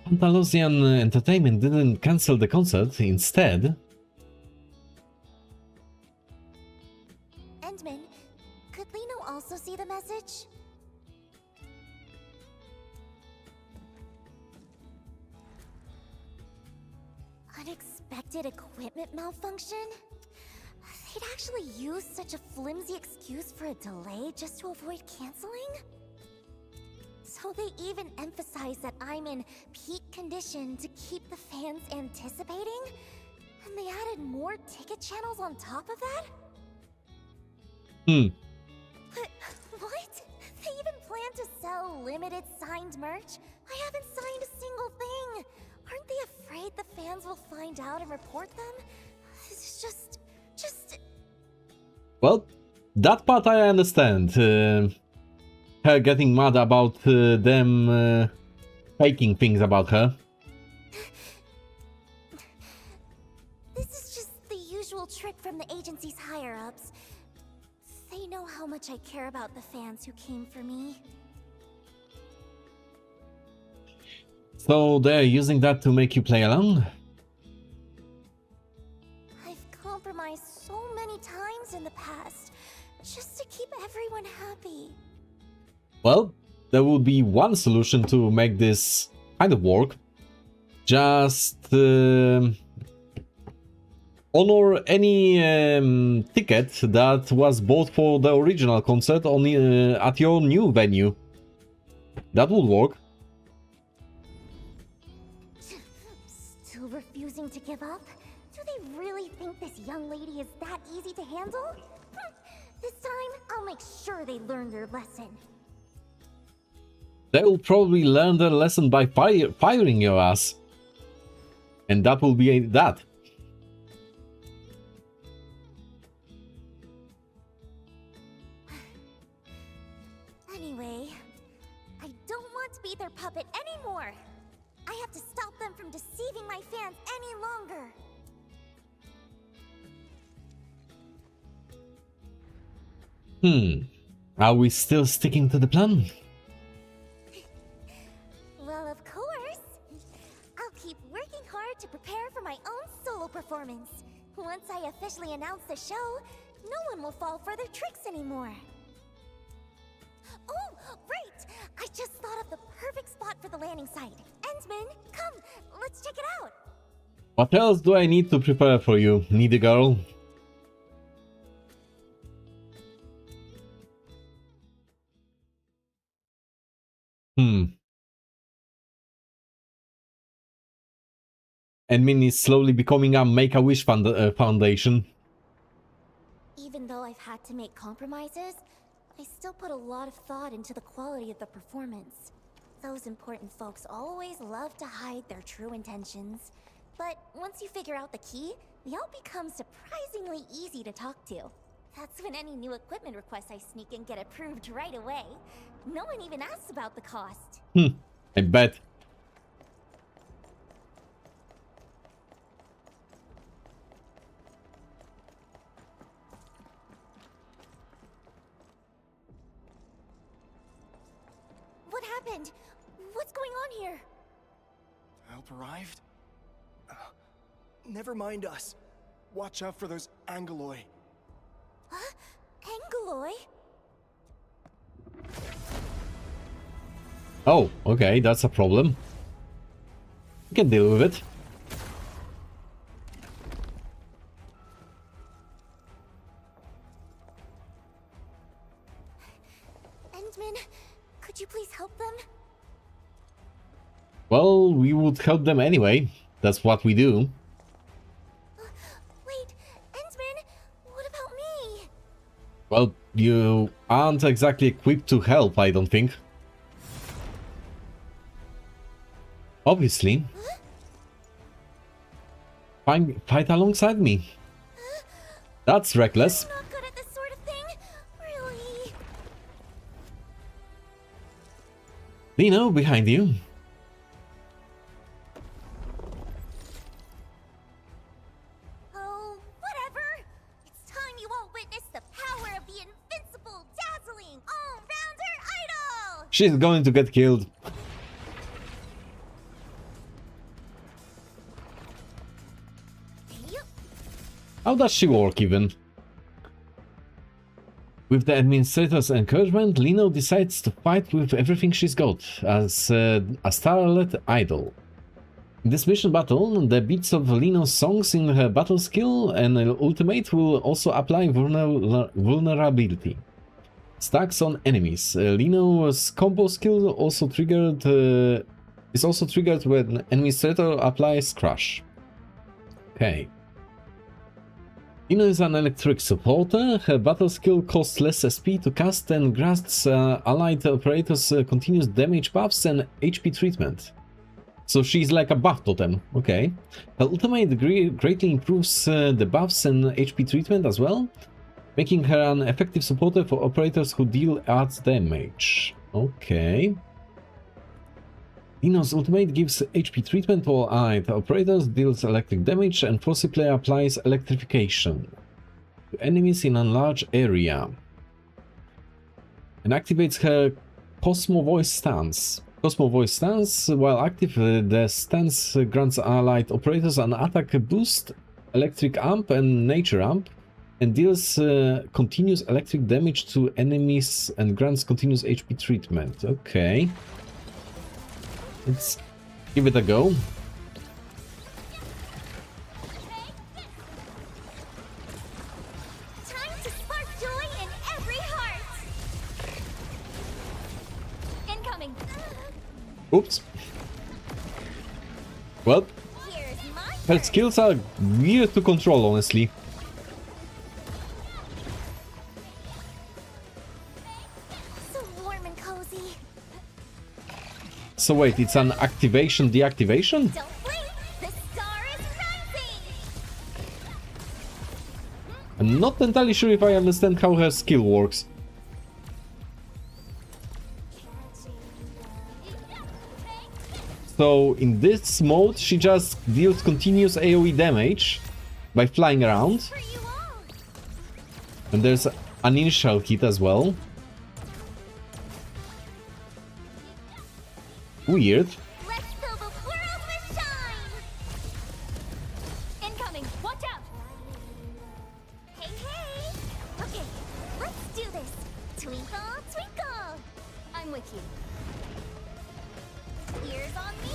Andalusian Entertainment didn't cancel the concert, instead. Endman, could Liino also see the message? Unexpected equipment malfunction? They'd actually use such a flimsy excuse for a delay just to avoid canceling? So they even emphasize that I'm in peak condition to keep the fans anticipating? And they added more ticket channels on top of that? But what? They even plan to sell limited signed merch? I haven't signed a single thing! Aren't they afraid the fans will find out and report them? It's just... Well, that part I understand. Her getting mad about them faking things about her. This is just the usual trick from the agency's higher-ups. They know how much I care about the fans who came for me. So they're using that to make you play along? I've compromised so many times in the past, just to keep everyone happy. Well, there would be one solution to make this kind of work. Just honor any ticket that was bought for the original concert on at your new venue. That would work. Still refusing to give up? Do they really think this young lady is that easy to handle? This time, I'll make sure they learn their lesson. They'll probably learn their lesson by firing your ass. And that will be that. Anyway, be their puppet anymore. I have to stop them from deceiving my fans any longer. Are we still sticking to the plan? Well, of course. I'll keep working hard to prepare for my own solo performance. Once I officially announce the show, no one will fall for their tricks anymore. Oh, right! I just thought of the perfect spot for the landing site. Endman, come, let's check it out. What else do I need to prepare for you, needy girl? Admin is slowly becoming a Make-A-Wish foundation. Even though I've had to make compromises, I still put a lot of thought into the quality of the performance. Those important folks always love to hide their true intentions. But once you figure out the key, they all become surprisingly easy to talk to. That's when any new equipment requests I sneak and get approved right away. No one even asks about the cost. I bet. What happened? What's going on here? Help arrived? Never mind us. Watch out for those Angeloi. Huh? Angeloi? Oh, okay, that's a problem. We can deal with it. Endman, could you please help them? Well, we would help them anyway. That's what we do. Wait, Endman, what about me? Well, you aren't exactly equipped to help, I don't think. Obviously. Huh? Fight alongside me. That's reckless. I'm not good at this sort of thing. Really? Liino, behind you. Oh, whatever. It's time you all witness the power of the invincible, dazzling, all-rounder idol! She's going to get killed. How does she work even? With the administrator's encouragement, Liino decides to fight with everything she's got as a starlet idol. In this mission battle, the beats of Liino's songs in her battle skill and ultimate will also apply vulnerability stacks on enemies. Liino's combo skill also is also triggered when administrator applies crush. Okay. Liino is an electric supporter. Her battle skill costs less SP to cast and grants allied operators continuous damage buffs and HP treatment. So she's like a buff totem. Okay. Her ultimate greatly improves the buffs and HP treatment as well, making her an effective supporter for operators who deal arts damage. Okay. Liino's ultimate gives HP treatment to all allied operators, deals electric damage, and forcibly applies electrification to enemies in a large area. And activates her Cosmo Voice stance. Cosmo Voice stance, while active, the stance grants allied operators an attack boost, electric amp, and nature amp, and deals continuous electric damage to enemies and grants continuous HP treatment. Okay. Let's give it a go. Time to spark joy in every heart! Incoming! Oops. Well, Here's my her skills are weird to control, honestly. So warm and cozy. So wait, it's an activation deactivation? Don't blink! The star is rising! I'm not entirely sure if I understand how her skill works. So in this mode, she just deals continuous AoE damage by flying around. And there's an initial hit as well. Weird. Let's fill the world with shine! Incoming! Watch out! Hey, hey! Okay, let's do this! Twinkle, twinkle! I'm with you. Ears on me!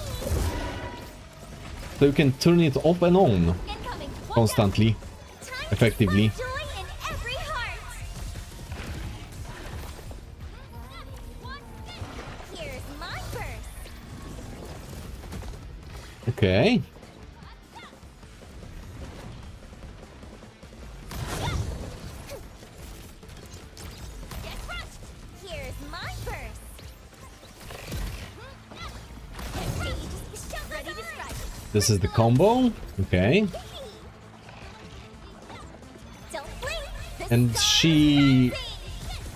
So you can turn it off and on Incoming! Watch constantly, out. Time to effectively. spread joy in every heart! Here's my burst! Okay. Get crushed! Here's my burst! Ready to strike! This is the combo. Okay. Don't blink! The And stars she are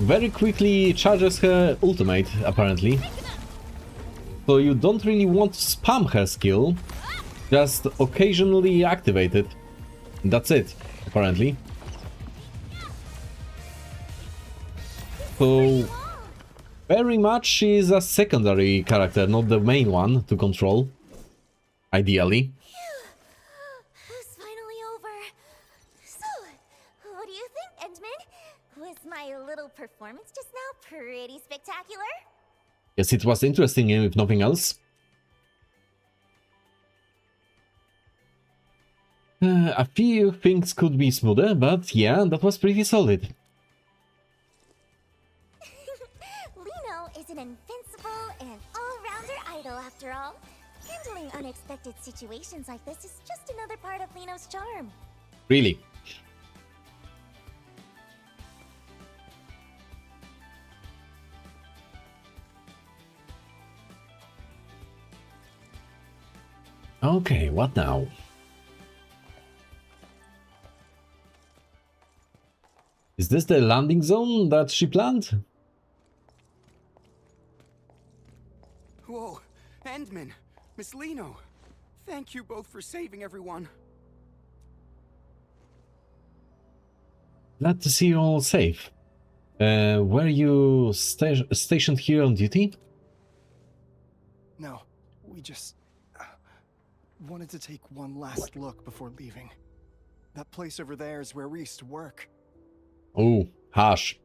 very quickly charges her ultimate, apparently. So you don't really want to spam her skill, just occasionally activate it. That's it, apparently. So very much she is a secondary character, not the main one to control, ideally. It's finally over. So, what do you think, Endman? Was my little performance just now pretty spectacular? Yes, it was interesting, if nothing else. A few things could be smoother, but yeah, that was pretty solid. Liino is an invincible and all-rounder idol, after all. Handling unexpected situations like this is just another part of Liino's charm. Really. Okay, what now? Is this the landing zone that she planned? Whoa, Endman, Miss Liino, thank you both for saving everyone. Glad to see you all safe. Were you stationed here on duty? No, we just wanted to take one last look before leaving. That place over there is where we used to work. Oh, harsh.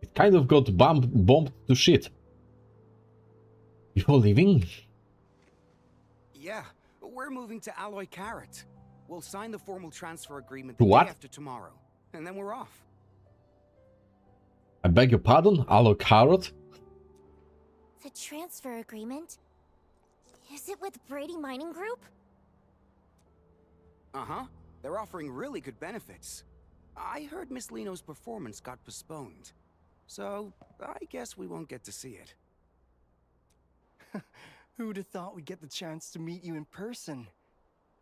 It kind of got bombed to shit. Before leaving? Yeah, we're moving to Alloy Carrot. We'll sign the formal transfer agreement To the what? day after tomorrow, and then we're off. I beg your pardon? Aloe Carrot? The transfer agreement? Is it with Brady Mining Group? Uh-huh. They're offering really good benefits. I heard Miss Liino's performance got postponed. So, I guess we won't get to see it. Who'd have thought we'd get the chance to meet you in person?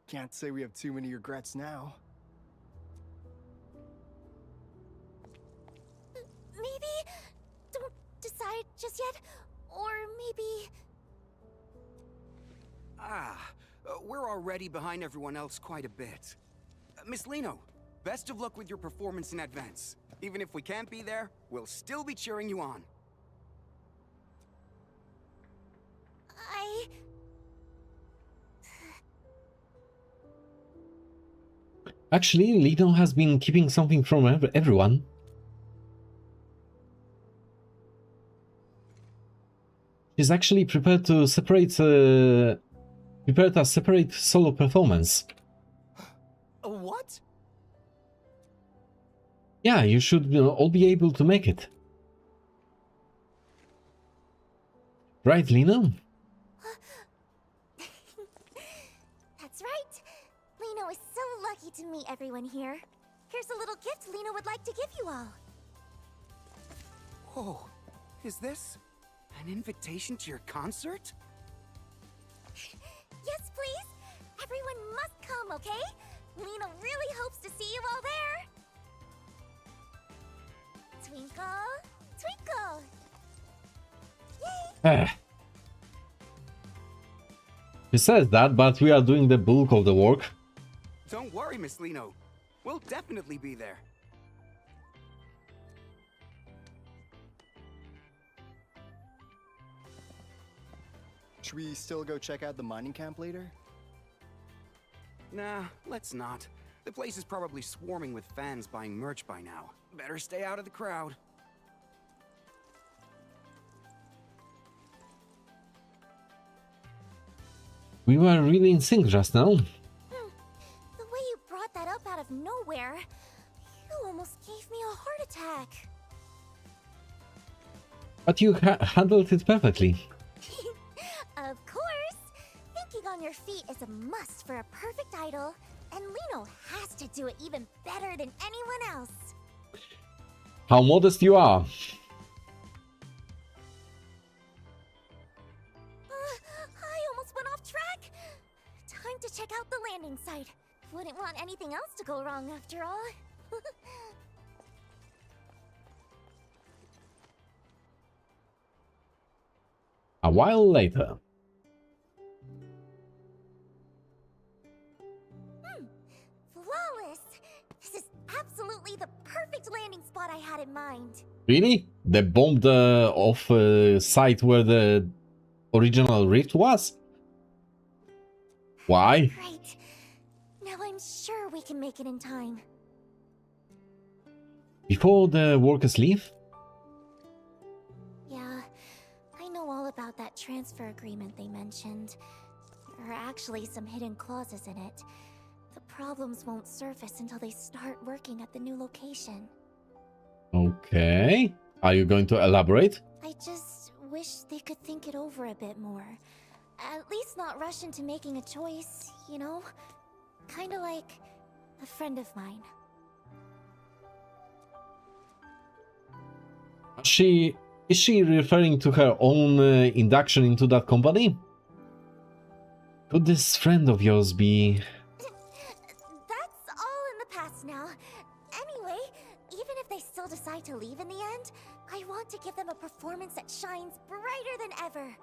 Can't say we have too many regrets now. Maybe don't decide just yet, or maybe... We're already behind everyone else quite a bit. Miss Liino, best of luck with your performance in advance. Even if we can't be there, we'll still be cheering you on. Actually, Liino has been keeping something from everyone. She's actually prepared to prepared a separate solo performance. What? Yeah, you should all be able to make it. Right, Liino? That's right. Liino is so lucky to meet everyone here. Here's a little gift Liino would like to give you all. Whoa, is this an invitation to your concert? Yes, please. Everyone must come, okay? Liino really hopes to see you all there. Twinkle, twinkle. Yay! He says that, but we are doing the bulk of the work. Don't worry, Miss Liino. We'll definitely be there. Should we still go check out the mining camp later? Nah, let's not. The place is probably swarming with fans buying merch by now. Better stay out of the crowd. We were really in sync just now. The way you brought that up out of nowhere, you almost gave me a heart attack. But you handled it perfectly. Of course! Thinking on your feet is a must for a perfect idol, and Liino has to do it even better than anyone else. How modest you are. I almost went off track. Time to check out the landing site. Wouldn't want anything else to go wrong after all. A while later. Flawless! This is absolutely the perfect landing spot I had in mind. Really? They bombed off a site where the original rift was? Why? Great. Now I'm sure we can make it in time. Before the workers leave? Yeah, I know all about that transfer agreement they mentioned. There are actually some hidden clauses in it. The problems won't surface until they start working at the new location. Okay. Are you going to elaborate? I just wish they could think it over a bit more. At least not rush into making a choice, you know? Kinda like a friend of mine. Is she referring to her own induction into that company? Could this friend of yours be... That's all in the past now. Anyway, even if they still decide to leave in the end, I want to give them a performance that shines brighter than ever.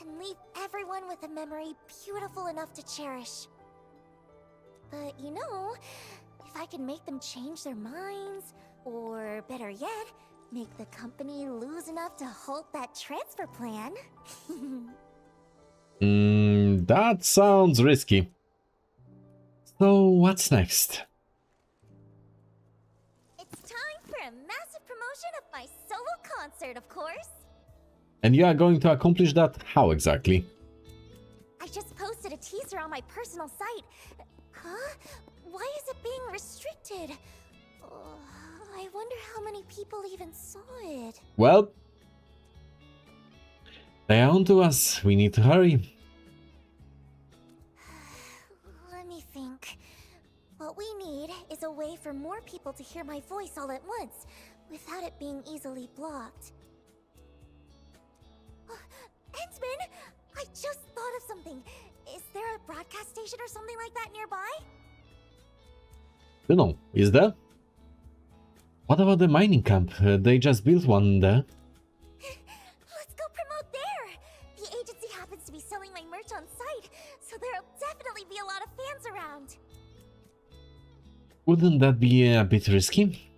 And leave everyone with a memory beautiful enough to cherish. But you know, if I can make them change their minds, or better yet, make the company lose enough to halt that transfer plan. That sounds risky. So what's next? It's time for a massive promotion of my solo concert, of course. And you are going to accomplish that how exactly? I just posted a teaser on my personal site. Huh? Why is it being restricted? I wonder how many people even saw it. Well, they are on to us. We need to hurry. Let me think. What we need is a way for more people to hear my voice all at once, without it being easily blocked. Ensman! I just thought of something. Is there a broadcast station or something like that nearby? No, is there? What about the mining camp? They just built one there. Let's go promote there! The agency happens to be selling my merch on site, so there'll definitely be a lot of fans around. Wouldn't that be a bit risky?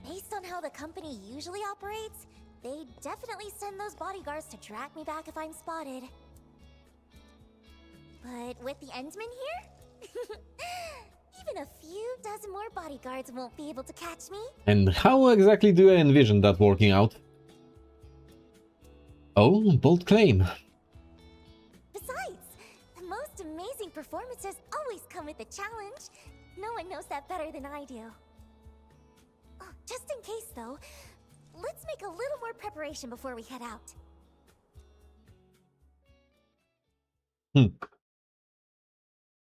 Based on how the company usually operates, they definitely send those bodyguards to track me back if I'm spotted. But with the Endman here? Even a few dozen more bodyguards won't be able to catch me. And how exactly do you envision that working out? Oh, bold claim. Besides, the most amazing performances always come with a challenge. No one knows that better than I do. Oh, just in case, though, let's make a little more preparation before we head out.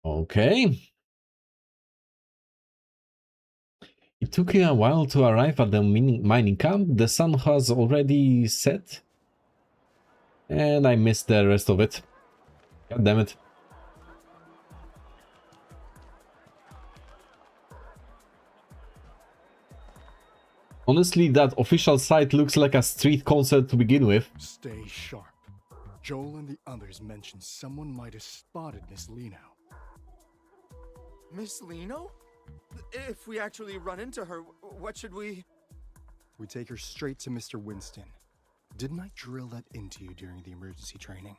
Okay. It took you a while to arrive at the mining camp. The sun has already set. And I missed the rest of it. God damn it. Honestly, that official site looks like a street concert to begin with. Stay sharp. Joel and the others mentioned someone might have spotted Miss Liino. Miss Liino? If we actually run into her, what should we... We take her straight to Mr. Winston. Didn't I drill that into you during the emergency training?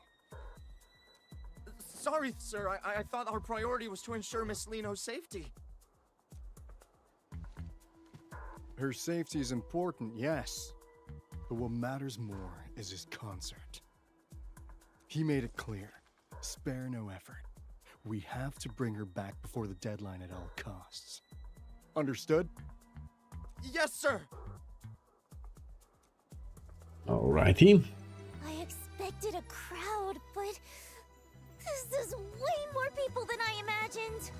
Sorry, sir. I thought our priority was to ensure Miss Liino's safety. Her safety is important, yes. But what matters more is his concert. He made it clear. Spare no effort. We have to bring her back before the deadline at all costs. Understood? Yes, sir! Alrighty. I expected a crowd, but this is way more people than I imagined.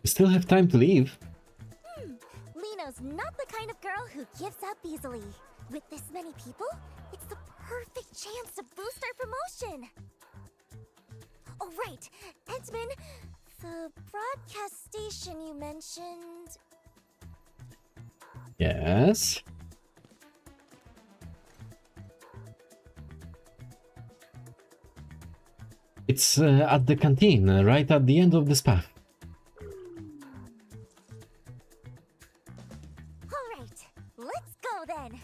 We still have time to leave. Liino's not the kind of girl who gives up easily. With this many people, it's the perfect chance to boost our promotion. Oh, right. Edmund, the broadcast station you mentioned... Yes. It's at the canteen, right at the end of this path. Alright, let's go then.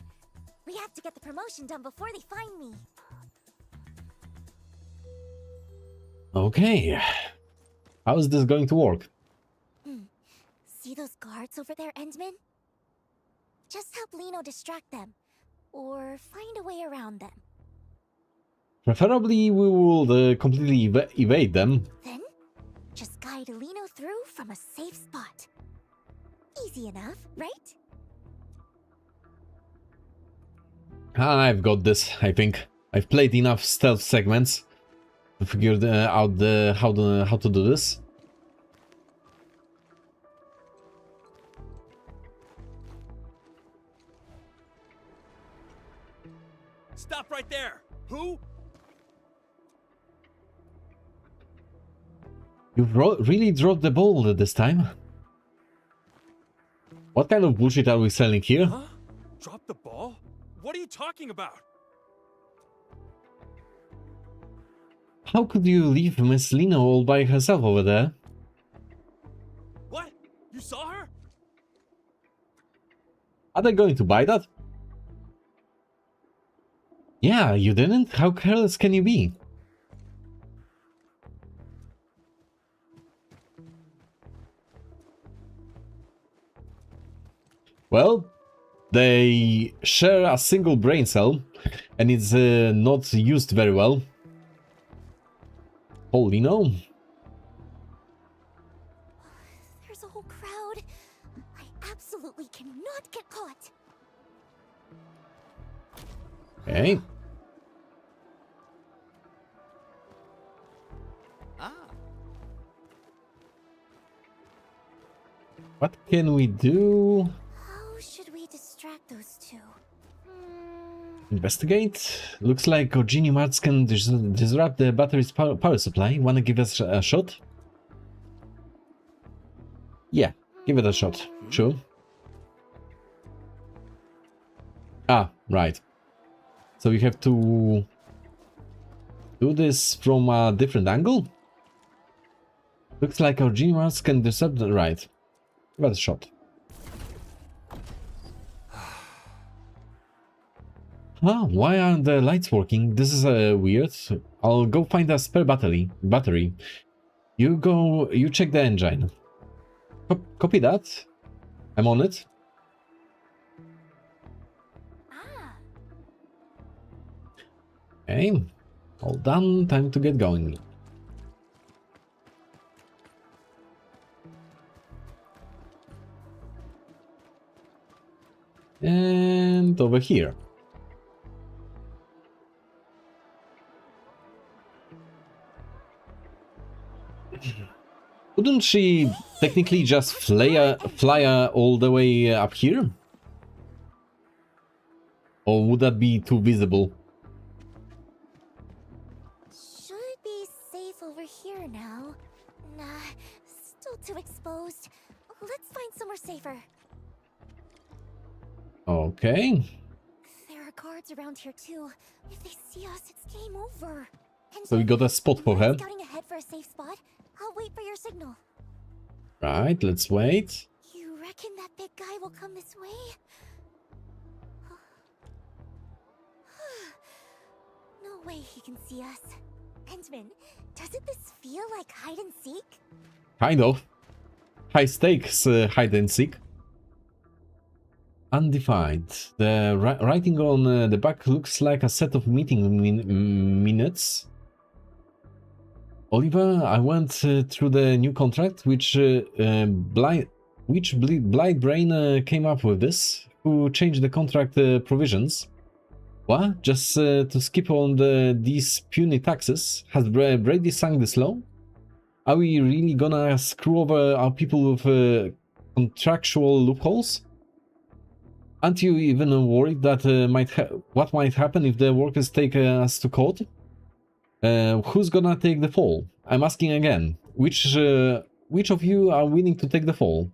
We have to get the promotion done before they find me. Okay. How is this going to work? See those guards over there, Endman? Just help Liino distract them, or find a way around them. Preferably we will completely evade them. Then, just guide Liino through from a safe spot. Easy enough, right? I've got this, I think. I've played enough stealth segments to figure out how to do this. Stop right there! Who? You've really dropped the ball this time. What kind of bullshit are we selling here? Huh? Drop the ball? What are you talking about? How could you leave Miss Liino all by herself over there? What? You saw her? Are they going to buy that? Yeah, you didn't? How careless can you be? Well, they share a single brain cell, and it's not used very well. Holy no. There's a whole crowd. I absolutely cannot get caught. Okay. What can we do? How should we distract those two? Investigate. Looks like Gojini Marts can disrupt the battery's power supply. Wanna give us a shot? Yeah, give it a shot. Sure. Ah, right. So we have to do this from a different angle? Looks like our Genius can disrupt the right. Give it a shot. Ah, why aren't the lights working? This is weird. I'll go find a spare battery. You check the engine. Copy that. I'm on it. Okay, all done. Time to get going. And over here. Wouldn't she technically just fly all the way up here? Or would that be too visible? Should be safe over here now. Nah, Okay. There are guards around here too. If they see us, it's game over. So we got a spot for her. Scouting ahead for a safe spot. I'll wait for your signal. Right, let's wait. You reckon that big guy will come this way? No way he can see us. Endman, doesn't this feel like hide and seek? Kind of. High stakes hide and seek. Undefined. The writing on the back looks like a set of meeting minutes. Oliver, I went through the new contract, which blind brain came up with this? Who changed the contract provisions? What? Just to skip on these puny taxes? Has Brady sung this law? Are we really gonna screw over our people with contractual loopholes? Aren't you even worried that what might happen if the workers take us to court? Who's gonna take the fall? I'm asking again. Which of you are willing to take the fall?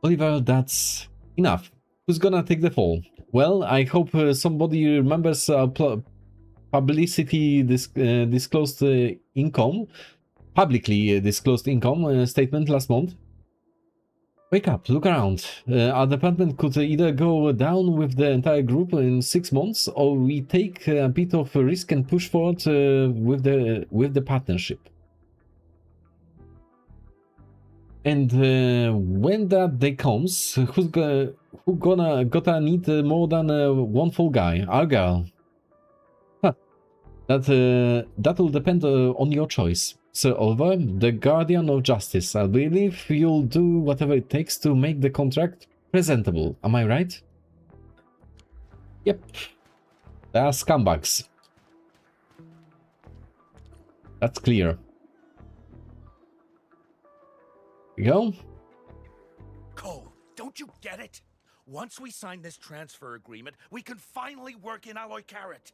Oliver, that's enough. Who's gonna take the fall? Well, I hope somebody remembers our publicly disclosed income statement last month. Wake up, look around. Our department could either go down with the entire group in 6 months, or we take a bit of a risk and push forward with the partnership. And when that day comes, who's gonna need more than one full guy? Our girl. Huh. That will depend on your choice. Sir Oliver, the guardian of justice. I believe you'll do whatever it takes to make the contract presentable. Am I right? Yep. They are scumbags. That's clear. Here we go. Cole, don't you get it? Once we sign this transfer agreement, we can finally work in Alloy Carrot.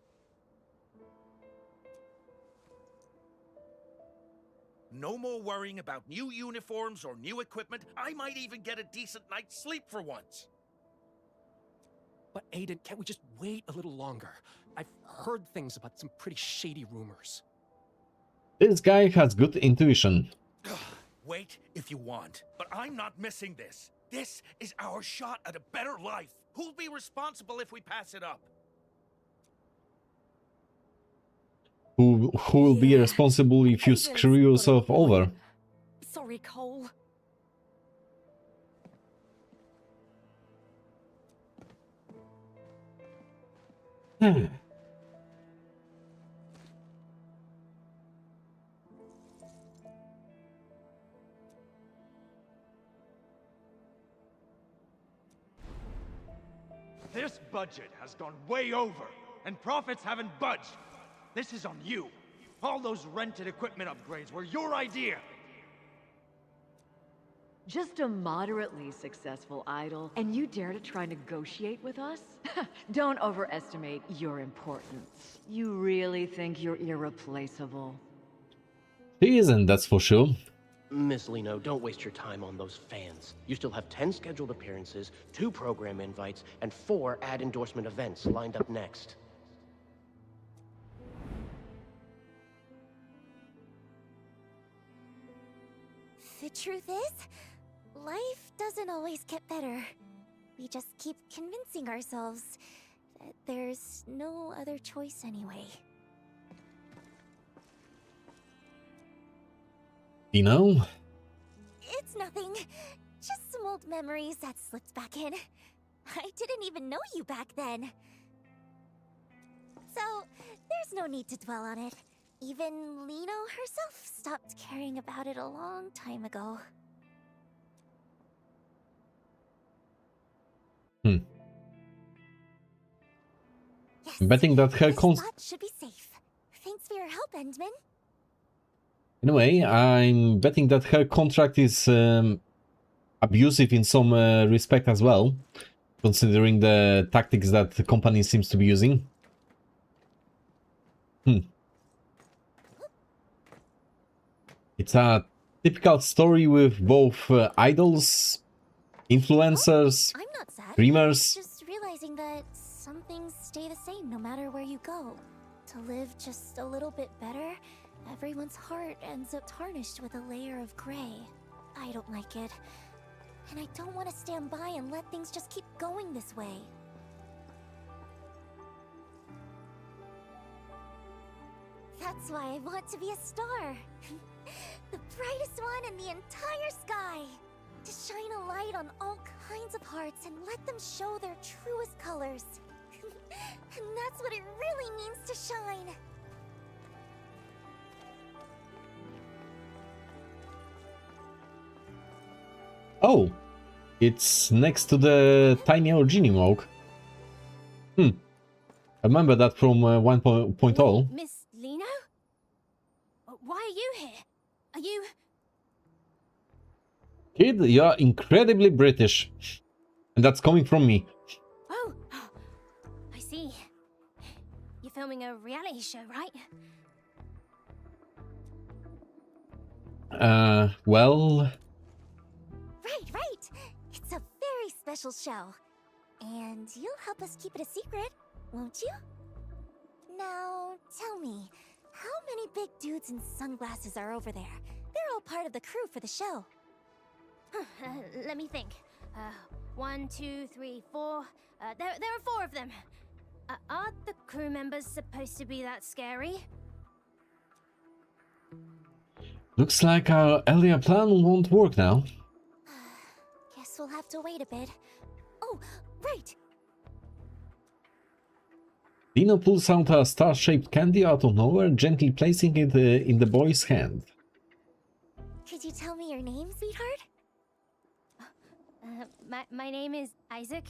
No more worrying about new uniforms or new equipment. I might even get a decent night's sleep for once. But Aiden, can't we just wait a little longer? I've heard things about some pretty shady rumors. This guy has good intuition. Wait if you want, but I'm not missing this. This is our shot at a better life. Who'll be responsible if we pass it up? Who will be responsible if you screw yourself over? Sorry, Cole. This budget has gone way over, and profits haven't budged. This is on you. All those rented equipment upgrades were your idea. Just a moderately successful idol, and you dare to try negotiate with us? Don't overestimate your importance. You really think you're irreplaceable? He isn't, that's for sure. Miss Liino, don't waste your time on those fans. You still have 10 scheduled appearances, 2 program invites, and 4 ad endorsement events lined up next. The truth is, life doesn't always get better. We just keep convincing ourselves that there's no other choice anyway. Liino? It's nothing. Just some old memories that slipped back in. I didn't even know you back then. So, there's no need to dwell on it. Even Liino herself stopped caring about it a long time ago. Yes, I'm betting that her should be safe. Thanks for your help, Endman. Anyway, I'm betting that her contract is abusive in some respect as well, considering the tactics that the company seems to be using. It's a typical story with both idols, influencers, streamers. Just accepting that some things stay the same no matter where you go. To live just a little bit better, everyone's heart ends up tarnished with a layer of gray. I don't like it. And I don't want to stand by and let things just keep going this way. That's why I want to be a star. The brightest one in the entire sky. To shine a light on all kinds of hearts and let them show their truest colors. And that's what it really means to shine. Oh, it's next to the tiny old genie mog. I remember that from 1.0. Miss Liino? Why are you here? Are you... Kid, you're incredibly British. And that's coming from me. Oh, I see. You're filming a reality show, right? Well... Right. It's a very special show. And you'll help us keep it a secret, won't you? Now, tell me, how many big dudes in sunglasses are over there? They're all part of the crew for the show. Let me think. 1, 2, 3, 4. There are 4 of them. Aren't the crew members supposed to be that scary? Looks like our earlier plan won't work now. Guess we'll have to wait a bit. Oh, right! Liino pulls out a star-shaped candy out of nowhere, gently placing it in the boy's hand. Could you tell me your name, sweetheart? My name is Isaac.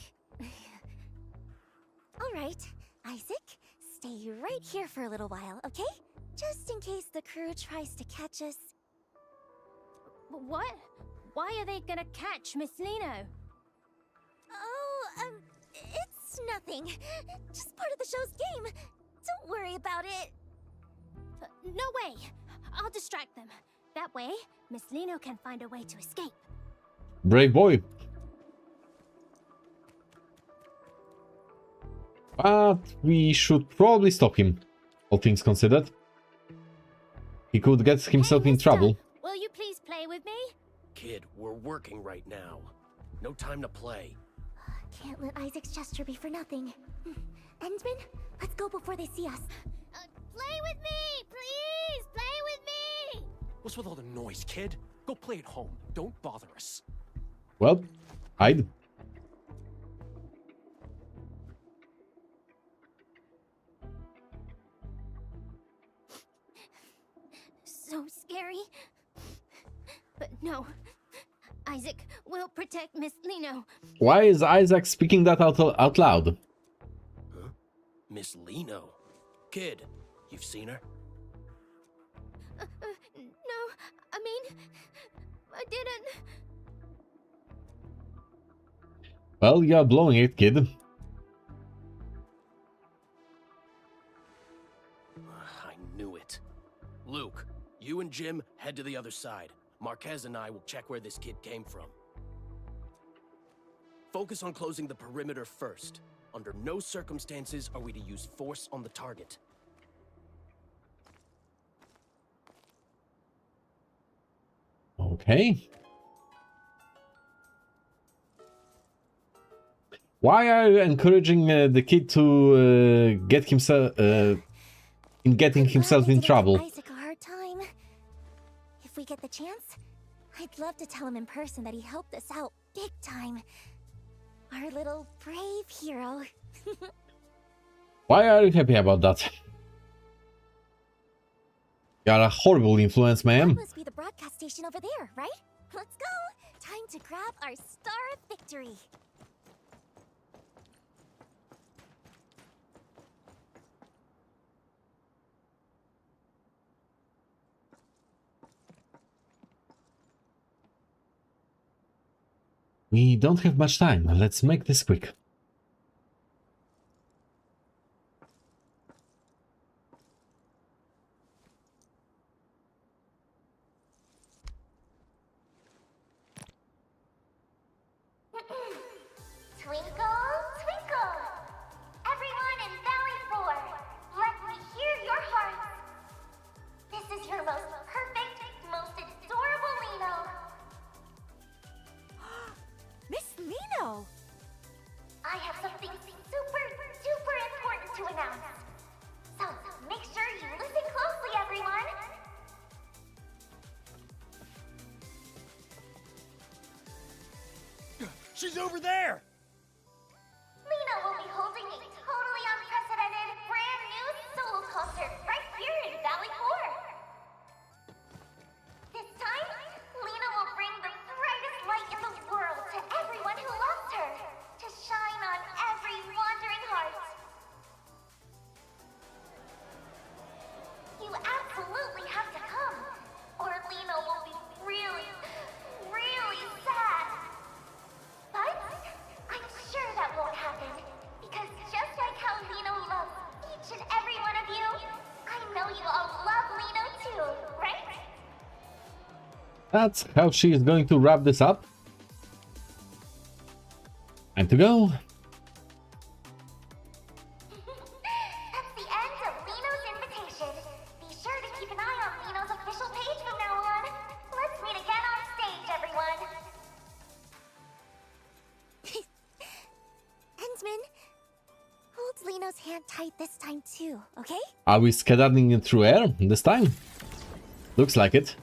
Alright, Isaac, stay right here for a little while, okay? Just in case the crew tries to catch us. What? Why are they gonna catch Miss Liino? Oh, it's nothing. Just part of the show's game. Don't worry about it. No way. I'll distract them. That way, Miss Liino can find a way to escape. Brave boy. But we should probably stop him, all things considered. He could get himself in trouble. Will you please play with me? Kid, we're working right now. No time to play. Can't let Isaac's gesture be for nothing. Endman, let's go before they see us. Play with me! Please! Play with me! What's with all the noise, kid? Go play at home. Don't bother us. Well, hide. So scary. But no. Isaac will protect Miss Liino. Why is Isaac speaking that out loud? Huh? Miss Liino? Kid, you've seen her? No, I mean, I didn't. Well, you're blowing it, kid. I knew it. Luke, you and Jim head to the other side. Marquez and I will check where this kid came from. Focus on closing the perimeter first. Under no circumstances are we to use force on the target. Okay. Why are you encouraging the kid to get himself getting himself in trouble? Isaac a hard time. If we get the chance, I'd love to tell him in person that he helped us out big time. Our little brave hero. Why are you happy about that? You're a horrible influence, ma'am. That must be the broadcast station over there, right? Let's go! Time to grab our Star of Victory. We don't have much time. Let's make this quick. Twinkle, twinkle, something super, super important to announce. So make sure you listen closely, everyone. She's over there! Liino will be holding a totally unprecedented, brand new solo concert right here in Valley 4. This time, Liino will bring the brightest light in the world to everyone who loves her, to shine on every wandering heart. You absolutely have to come, or Liino will be really, really sad. But I'm sure that won't happen, because just like how Liino loves each and every one of you, I know you all love Liino too, right? That's how she is going to wrap this up. Time to go. That's the end of Liino's invitation. Be sure to keep an eye on Liino's official page from now on. Let's meet again on stage, everyone. Endsman, hold Liino's hand tight this time too, okay? Are we skedaddling it through air this time? Looks like it.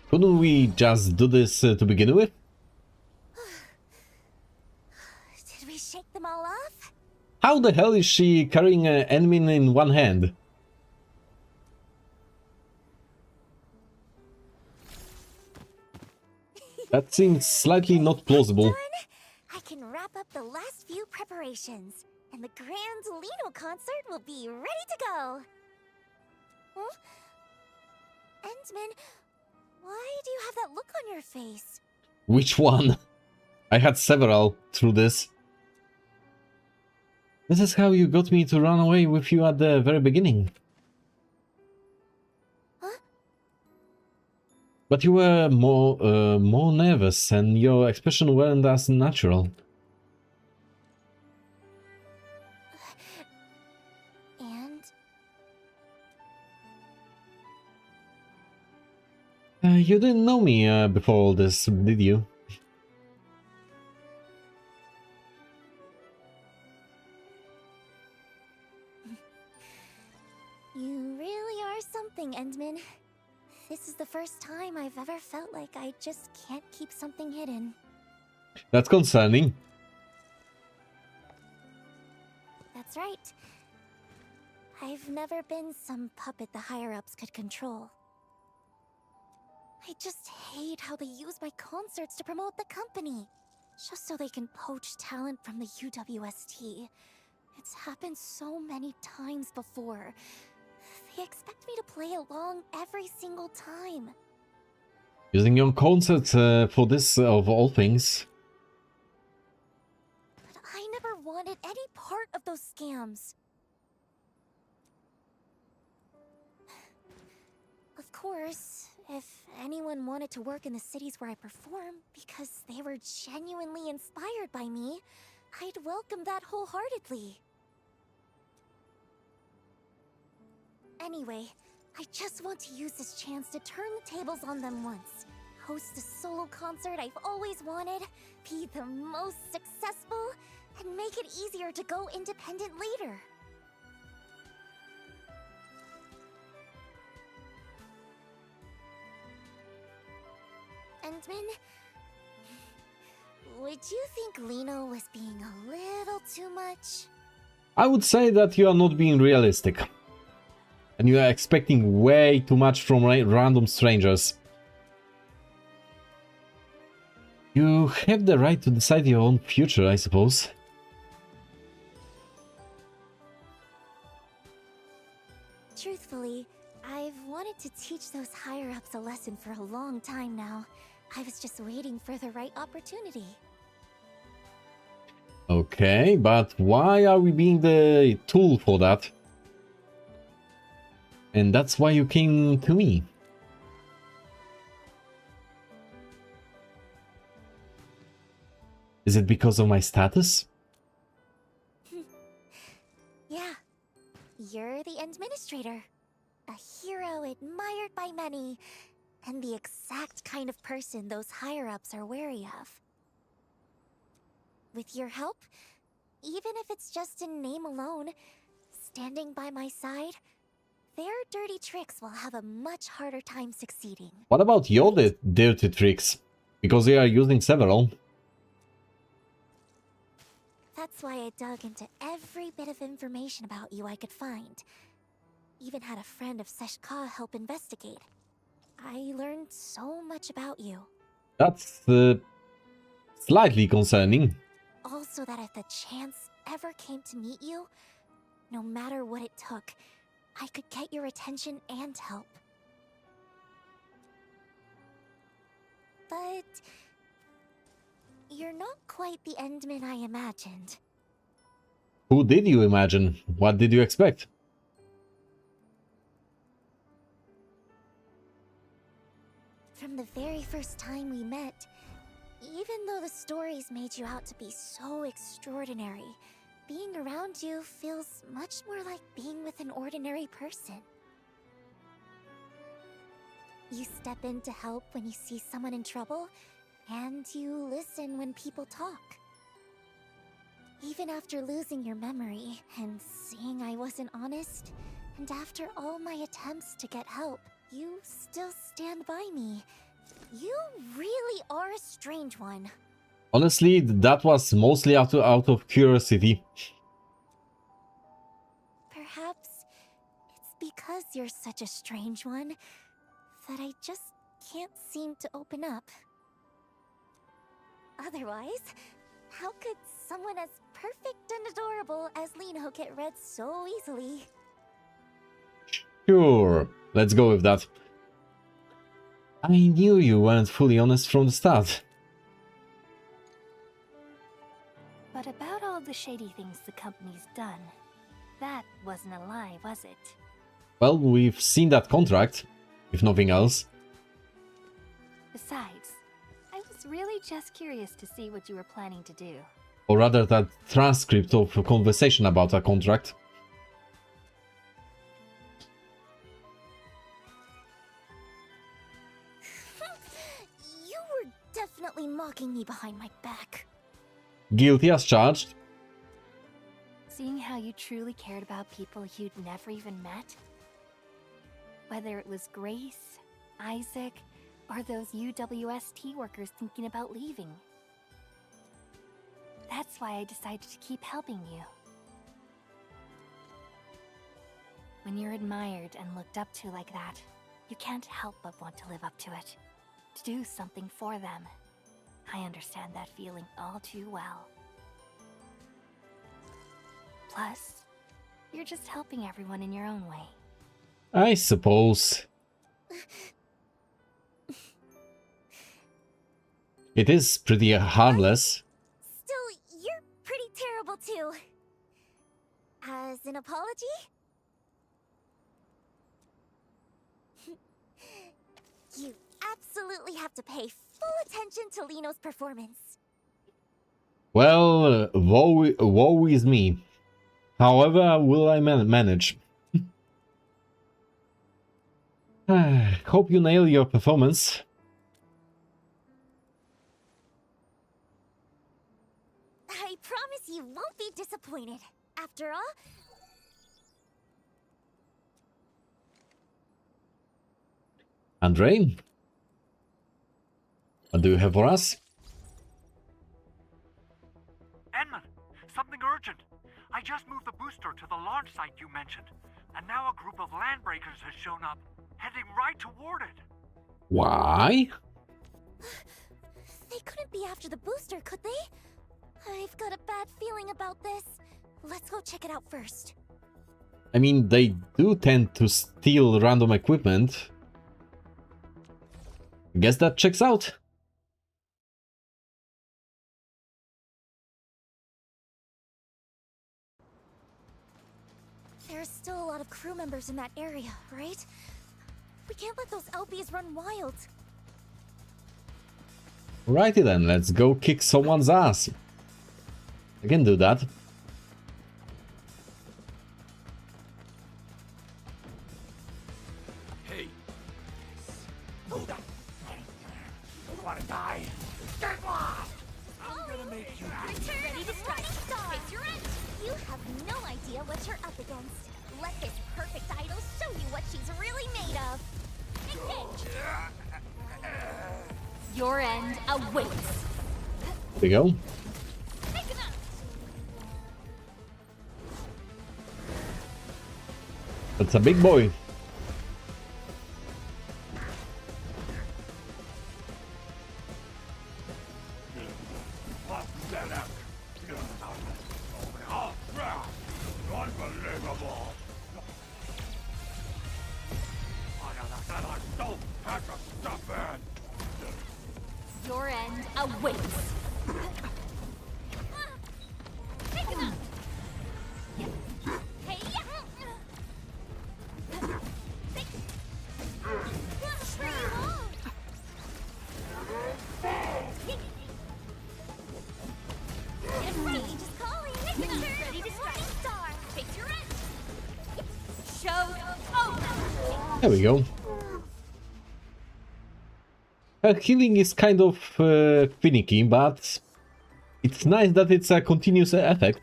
Couldn't we just do this to begin with? Did we shake them all off? How the hell is she carrying an enemy in one hand? That seems slightly not plausible. I can wrap up the last few preparations, and the grand Liino concert will be ready to go. Huh? Endsman, why do you have that look on your face? Which one? I had several through this. This is how you got me to run away with you at the very beginning. Huh? But you were more nervous, and your expression weren't as natural. And? You didn't know me before all this, did you? You really are something, Endman. This is the first time I've ever felt like I just can't keep something hidden. That's concerning. That's right. I've never been some puppet the higher-ups could control. I just hate how they use my concerts to promote the company, just so they can poach talent from the UWST. It's happened so many times before. They expect me to play along every single time. Using your concerts for this, of all things. But I never wanted any part of those scams. Of course, if anyone wanted to work in the cities where I perform because they were genuinely inspired by me, I'd welcome that wholeheartedly. Anyway, I just want to use this chance to turn the tables on them once. Host a solo concert I've always wanted, be the most successful, and make it easier to go independent later. Endman, would you think Liino was being a little too much? I would say that you are not being realistic. And you are expecting way too much from random strangers. You have the right to decide your own future, I suppose. Truthfully, I've wanted to teach those higher-ups a lesson for a long time now. I was just waiting for the right opportunity. Okay, but why are we being the tool for that? And that's why you came to me. Is it because of my status? Yeah, you're the administrator. A hero admired by many, and the exact kind of person those higher-ups are wary of. With your help, even if it's just in name alone, standing by my side, their dirty tricks will have a much harder time succeeding. What about your dirty tricks? Because they are using several. That's why I dug into every bit of information about you I could find. Even had a friend of Seshka help investigate. I learned so much about you. That's slightly concerning. Also that if the chance ever came to meet you, no matter what it took, I could get your attention and help. But you're not quite the Endman I imagined. Who did you imagine? What did you expect? From the very first time we met, even though the stories made you out to be so extraordinary, being around you feels much more like being with an ordinary person. You step in to help when you see someone in trouble, and you listen when people talk. Even after losing your memory and seeing I wasn't honest, and after all my attempts to get help, you still stand by me. You really are a strange one. Honestly, that was mostly out of curiosity. Perhaps it's because you're such a strange one that I just can't seem to open up. Otherwise, how could someone as perfect and adorable as Liino get read so easily? Sure, let's go with that. I knew you weren't fully honest from the start. But about all the shady things the company's done, that wasn't a lie, was it? Well, we've seen that contract, if nothing else. Besides, I was really just curious to see what you were planning to do. Or rather, that transcript of a conversation about a contract. You were definitely mocking me behind my back. Guilty as charged. Seeing how you truly cared about people you'd never even met? Whether it was Grace, Isaac, or those UWST workers thinking about leaving. That's why I decided to keep helping you. When you're admired and looked up to like that, you can't help but want to live up to it. To do something for them. I understand that feeling all too well. Plus, you're just helping everyone in your own way. I suppose. It is pretty harmless. Still, you're pretty terrible too. As an apology? You absolutely have to pay full attention to Liino's performance. Well, woe is me. However, will I manage? Hope you nail your performance. I promise you won't be disappointed. After all... Andre? What do you have for us? Enman, something urgent. I just moved the booster to the launch site you mentioned, and now a group of landbreakers has shown up, heading right toward it. Why? They couldn't be after the booster, could they? I've got a bad feeling about this. Let's go check it out first. I mean, they do tend to steal random equipment. Guess that checks out. There's still a lot of crew members in that area, right? We can't let those LBs run wild. Righty then, let's go kick someone's ass. I can do that. Your end awaits. There we go. That's a big boy. Your end awaits. There we go. Her healing is kind of finicky, but it's nice that it's a continuous effect.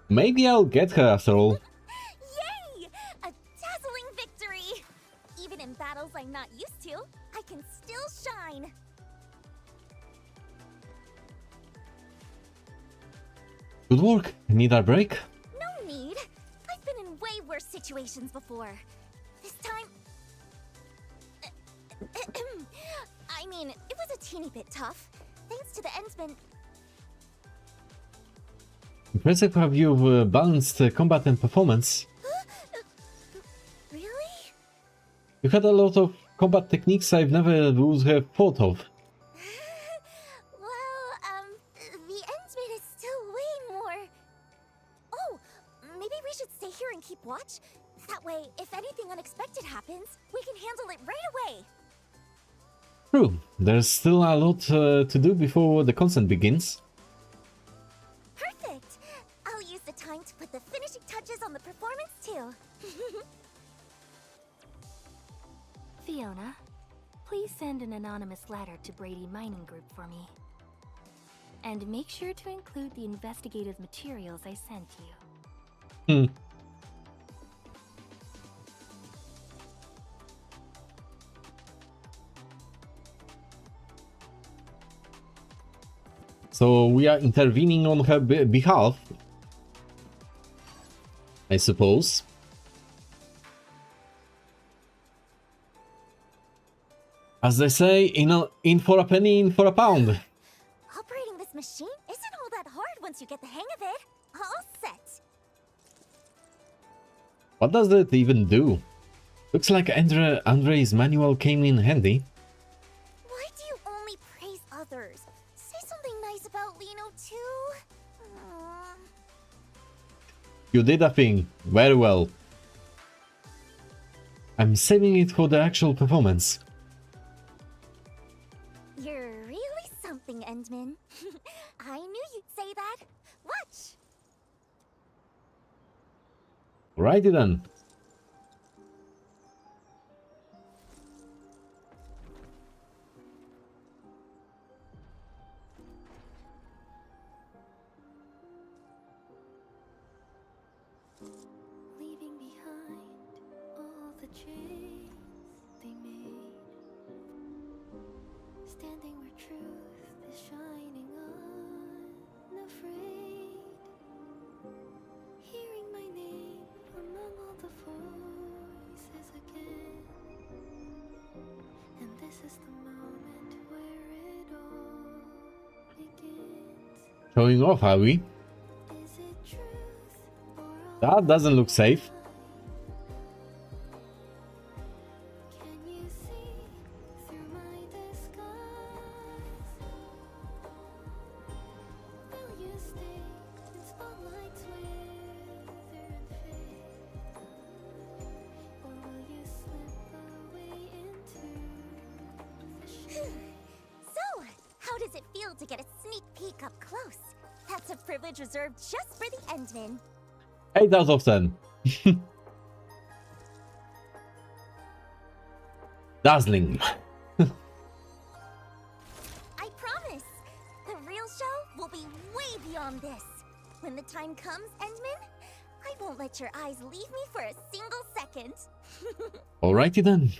Maybe I'll get her after all. Yay! A dazzling victory! Even in battles I'm not used to, I can still shine. Good work. Need a break? No need. I've been in way worse situations before. This time... I mean, it was a teeny bit tough. Thanks to the Endsman... Impressive how you've balanced combat and performance. Really? You had a lot of combat techniques I've never would have thought of. The Endsman is still way more... Oh, maybe we should stay here and keep watch? That way, if anything unexpected happens, we can handle it right away. True, there's still a lot to do before the concert begins. Perfect! I'll use the time to put the finishing touches on the performance too. Fiona, please send an anonymous letter to Brady Mining Group for me. And make sure to include the investigative materials I sent you. So we are intervening on her behalf, I suppose. As they say, in for a penny, in for a pound. Operating this machine isn't all that hard once you get the hang of it. All set. What does it even do? Looks like Andre's manual came in handy. Why do you only praise others? Say something nice about Liino too. You did a thing. Very well. I'm saving it for the actual performance. You're really something, Endman. I knew you'd say that. Watch. Righty then. Leaving behind all the chains they made, standing where truth is shining unafraid, hearing my name among all the voices again, and this is the moment where it all begins. Showing off, are we? That doesn't look safe. So, how does it feel to get a sneak peek up close? That's a privilege reserved just for the Endman. 8 out of 10. Dazzling. I promise! The real show will be way beyond this. When the time comes, Endman, I won't let your eyes leave me for a single second. Alrighty then.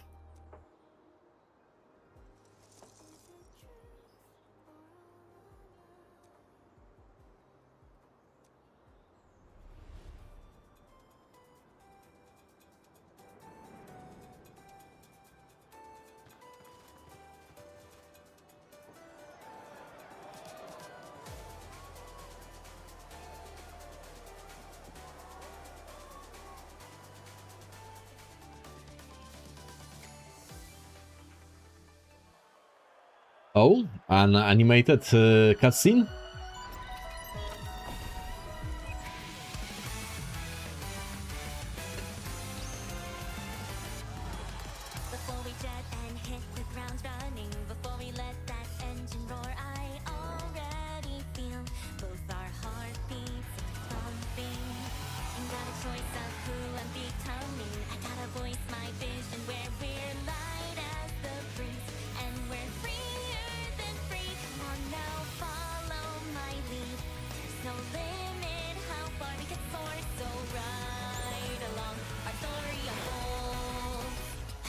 Oh, an animated cutscene? Before we jet and hit the ground running, before we let that engine roar, I already feel both our heartbeats thumping. And got a choice of who I'm becoming. I gotta voice my vision where we're light as the breeze, and we're freer than free. Come on now, follow my lead. There's no limit how far we can soar, so ride along our story unfolds.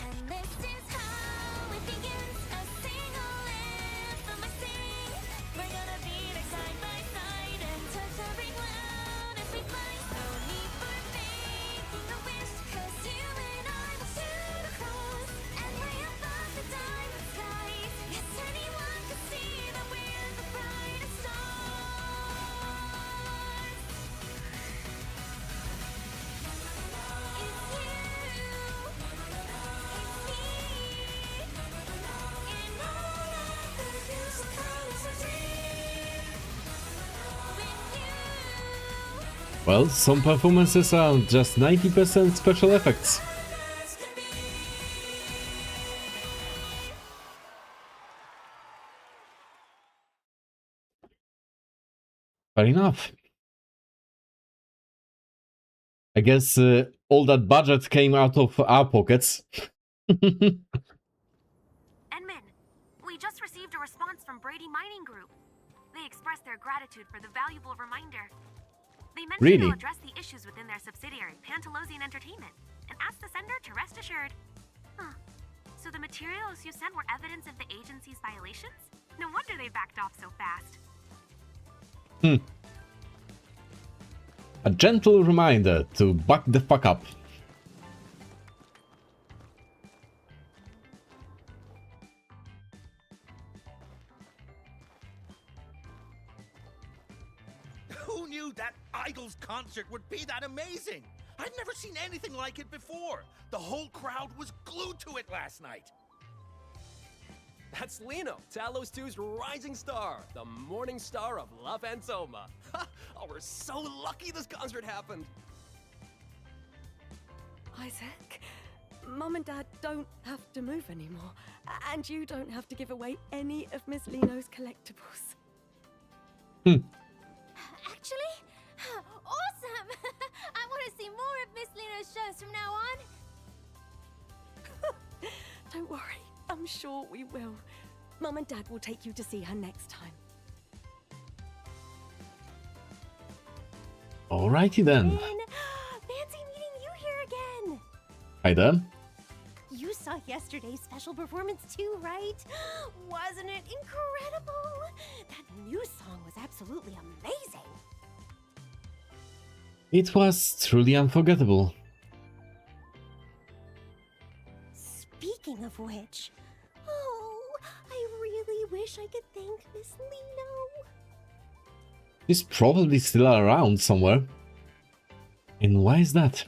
And this is how it begins, a single anthem I sing. We're gonna beat it side by side and touch every cloud as we fly. No need for making a wish, 'cause you and I will shoot across and way above the diamond skies. Yes, anyone can see that we're the brightest stars. It's you. Well, some performances are just 90% special effects. Fair enough. I guess all that budget came out of our pockets. Enman, we just received a response from Brady Mining Group. They expressed their gratitude for the valuable reminder. They mentioned Really? they'll address the issues within their subsidiary, Pantalosian Entertainment, and asked the sender to rest assured. Huh. So the materials you sent were evidence of the agency's violations? No wonder they backed off so fast. A gentle reminder to buck the fuck up. Who knew that Idol's concert would be that amazing? I'd never seen anything like it before. The whole crowd was glued to it last night. That's Liino, Talos 2's rising star, the morning star of La Fantoma. Oh, we're so lucky this concert happened. Isaac, Mum and Dad don't have to move anymore, and you don't have to give away any of Miss Liino's collectibles. Actually, awesome! I want to see more of Miss Liino's shows from now on. Don't worry, I'm sure we will. Mum and Dad will take you to see her next time. Alrighty then. Fancy meeting you here again. Hi there. You saw yesterday's special performance too, right? Wasn't it incredible? That new song was absolutely amazing. It was truly unforgettable. Speaking of which, oh, I really wish I could thank Miss Liino. She's probably still around somewhere. And why is that?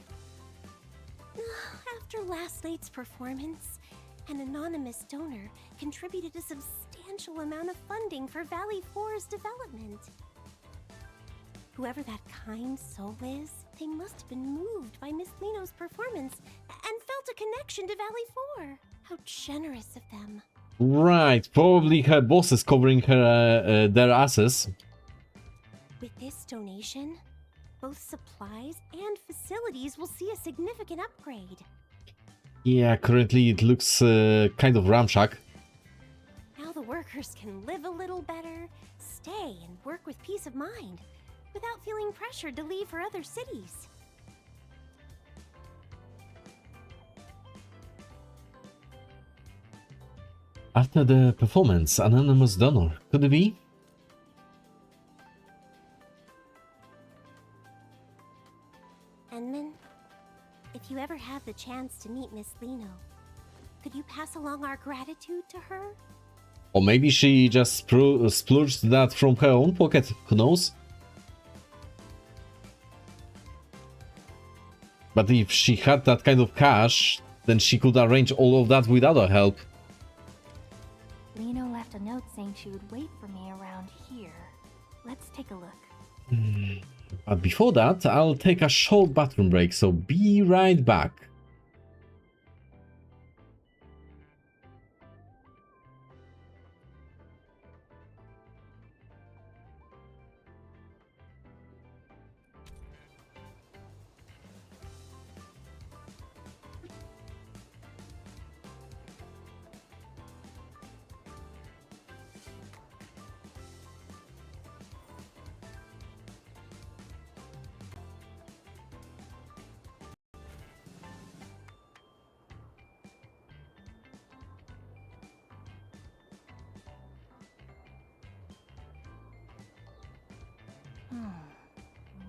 After last night's performance, an anonymous donor contributed a substantial amount of funding for Valley 4's development. Whoever that kind soul is, they must have been moved by Miss Liino's performance and felt a connection to Valley 4. How generous of them. Right, probably her boss is covering her their asses. With this donation, both supplies and facilities will see a significant upgrade. Yeah, currently it looks kind of ramshack. Now the workers can live a little better, stay and work with peace of mind, without feeling pressured to leave for other cities. After the performance, anonymous donor. Could it be? Enman, if you ever have the chance to meet Miss Liino, could you pass along our gratitude to her? Or maybe she just splurged that from her own pocket. Who knows? But if she had that kind of cash, then she could arrange all of that without our help. Liino left a note saying she would wait for me around here. Let's take a look. But before that, I'll take a short bathroom break, so be right back.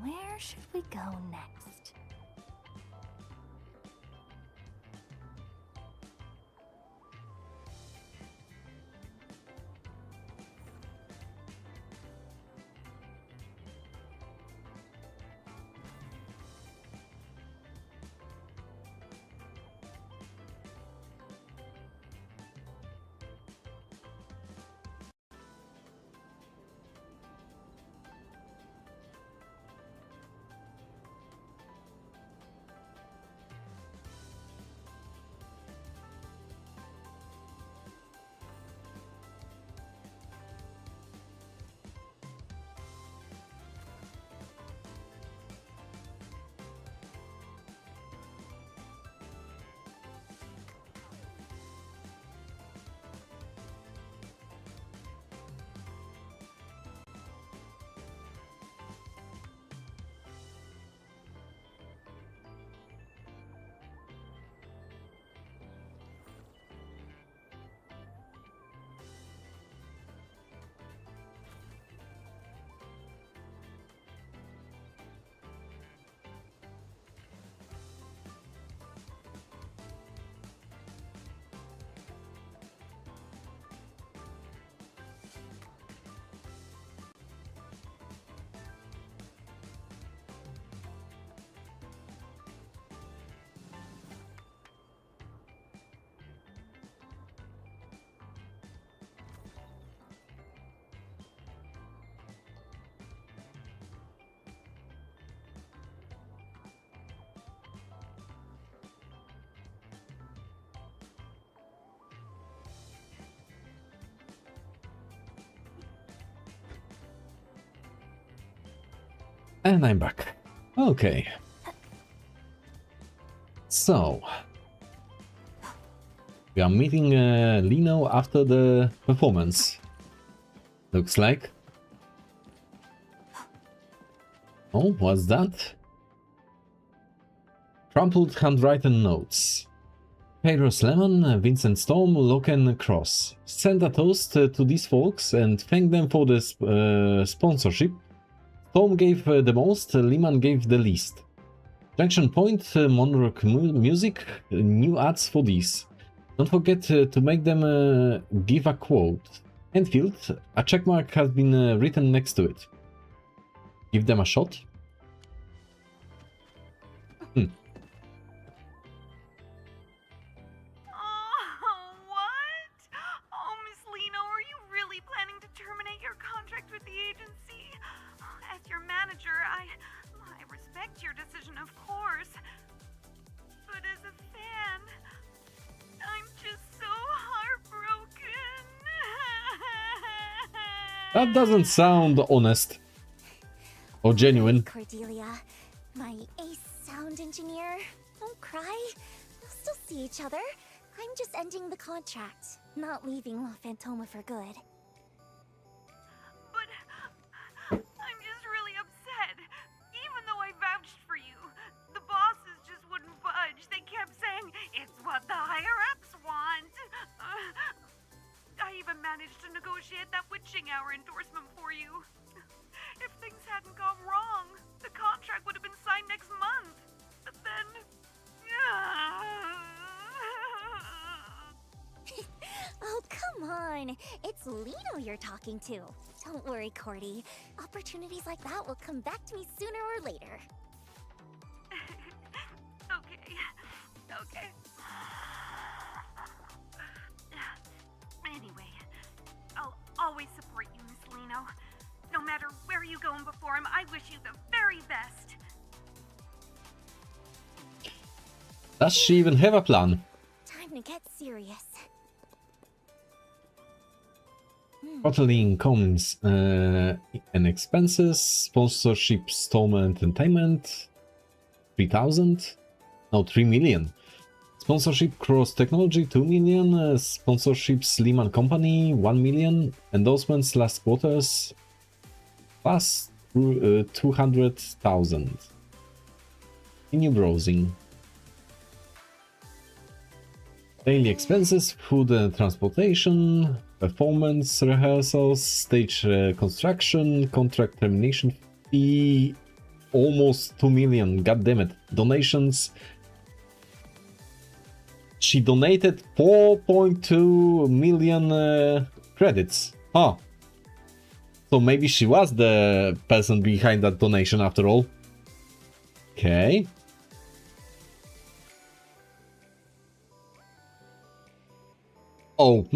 Where should we go next? And I'm back. Okay. So, we are meeting Liino after the performance. Looks like. Oh, what's that? Crumpled handwritten notes. Pedro's Lemon, Vincent Storm, Loken Cross. Send a toast to these folks and thank them for the sponsorship. Storm gave the most, Lehman gave the least. Junction Point, Monrock Music, new ads for these. Don't forget to make them give a quote. Endfield, a checkmark has been written next to it. Give them a shot? What? Oh, Miss Liino, are you really planning to terminate your contract with the agency? As your manager, I respect your decision, of course. But as a fan, I'm just so heartbroken. That doesn't sound honest. Or genuine. Cordelia, my ace sound engineer. Don't cry. We'll still see each other. I'm just ending the contract, not leaving La Fantoma for good. But I'm just really upset. Even though I vouched for you, the bosses just wouldn't budge. They kept saying, it's what the higher-ups want. I even managed to negotiate that witching hour endorsement for you. If things hadn't gone wrong, the contract would have been signed next month. But then... Oh, come on. It's Liino you're talking to. Don't worry, Cordy. Opportunities like that will come back to me sooner or later. Okay. Anyway, Does she even have a plan? Time to get serious. Quarterly incomes and expenses, sponsorship, storm entertainment, 3,000? No, 3 million. Sponsorship Cross Technology, 2 million. Sponsorships Lehman Company, 1 million. Endorsements last quarters, plus 200,000. Continue browsing. Daily expenses, food and transportation, performance rehearsals, stage construction, contract termination fee, almost 2 million, god damn it. Donations. She donated 4.2 million credits. Huh. So maybe she was the person behind that donation after all. Okay. Oh,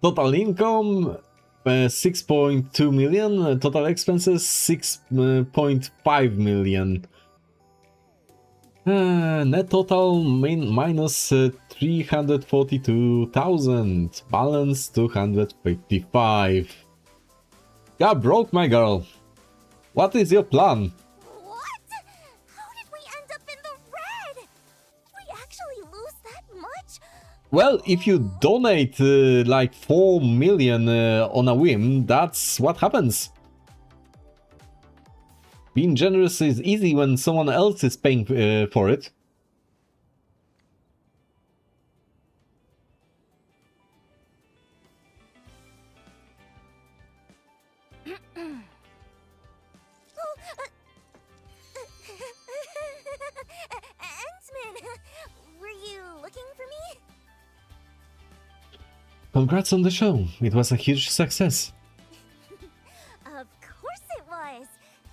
total income 6.2 million, total expenses 6.5 million. Net total minus 342,000, balance 255. Got broke, my girl. What is your plan? What? How did we end up in the red? Did we actually lose that much? Well, if you donate like 4 million on a whim, that's what happens. Being generous is easy when someone else is paying for it. Endsman, were you looking for me? Congrats on the show. It was a huge success. Of course it was.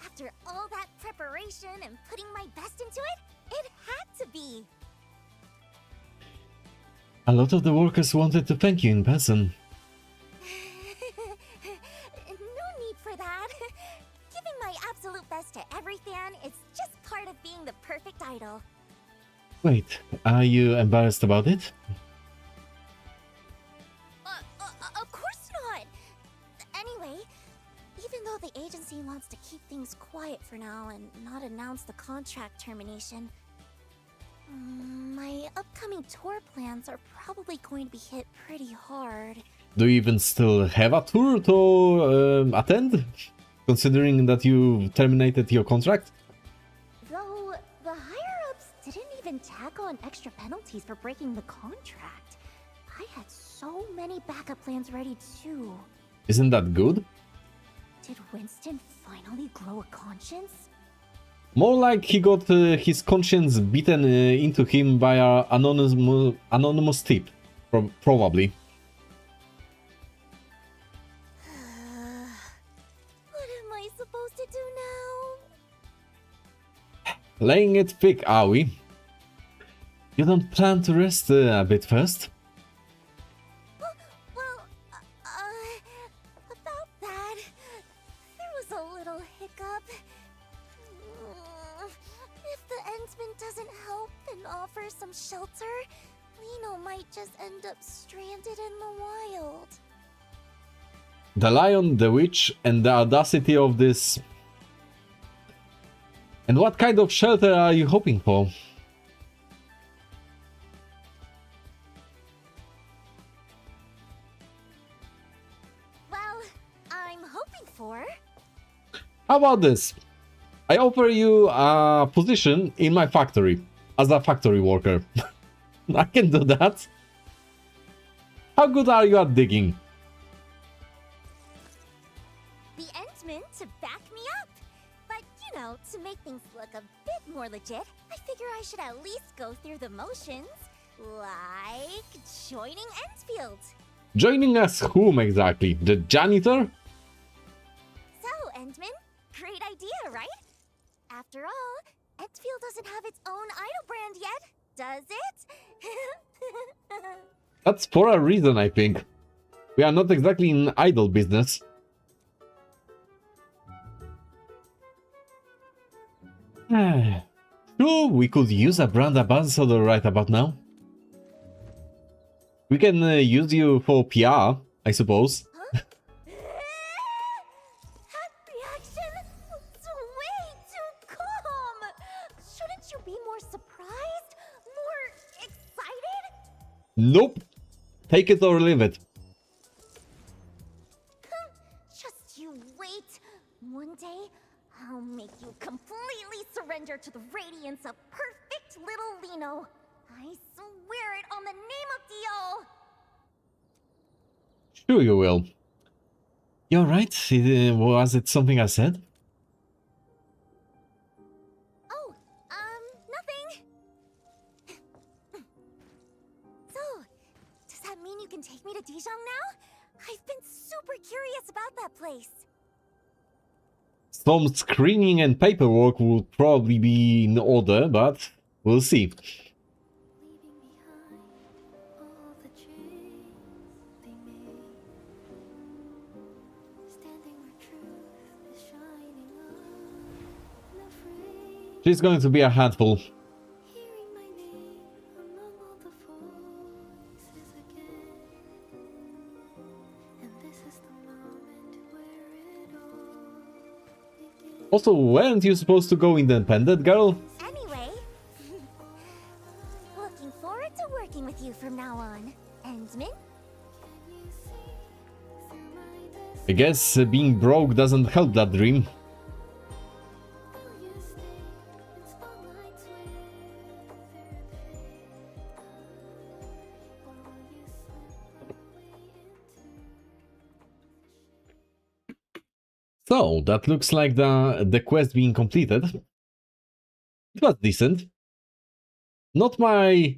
After all that preparation and putting my best into it, it had to be. A lot of the workers wanted to thank you in person. No need for that. Giving my absolute best to every fan is just part of being the perfect idol. Wait, are you embarrassed about it? Of course not. Anyway, even though the agency wants to keep things quiet for now and not announce the contract termination, my upcoming tour plans are probably going to be hit pretty hard. Do you even still have a tour to attend? Considering that you terminated your contract? Though the higher-ups didn't even tack on extra penalties for breaking the contract. I had so many backup plans ready too. Isn't that good? Did Winston finally grow a conscience? More like he got his conscience beaten into him by an anonymous tip. Probably. What am I supposed to do now? Laying it thick, are we? You don't plan to rest a bit first? Well, about that, there was a little hiccup. If the Endsman doesn't help and offer some shelter, Liino might just end up stranded in the wild. The lion, the witch, and the audacity of this. And what kind of shelter are you hoping for? Well, I'm hoping for... How about this? I offer you a position in my factory as a factory worker. I can do that. How good are you at digging? The Endsman to back me up. But, you know, to make things look a bit more legit, I figure I should at least go through the motions. Like joining Endfield. Joining us whom exactly? The janitor? So, Endman, great idea, right? After all, Endfield doesn't have its own idol brand yet, does it? That's for a reason, I think. We are not exactly in idol business. Sure, we could use a brand ambassador right about now. We can use you for PR, I suppose. That reaction was way too calm! Shouldn't you be more surprised? More excited? Nope. Take it or leave it. Just you wait. One day, I'll make you completely surrender to the radiance of perfect little Liino. I swear it on the name of Dio! Sure you will. You're right. Was it something I said? Oh, nothing. So, does that mean you can take me to Dijon now? I've been super curious about that place. Some screening and paperwork would probably be in order, but we'll see. She's going to be a handful. Also, weren't you supposed to go independent, girl? Anyway, looking forward to working with you from now on. Endman? I guess being broke doesn't help that dream. So, that looks like the quest being completed. It was decent. Not my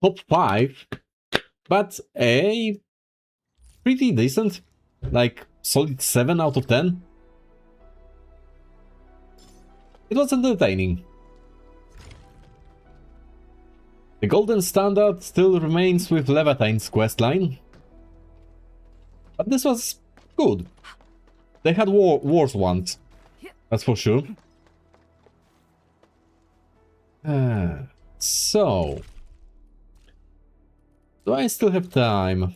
top 5, but a pretty decent. Like, solid 7 out of 10. It was entertaining. The golden standard still remains with Levatine's questline. But this was good. They had worse ones, that's for sure. So, do I still have time?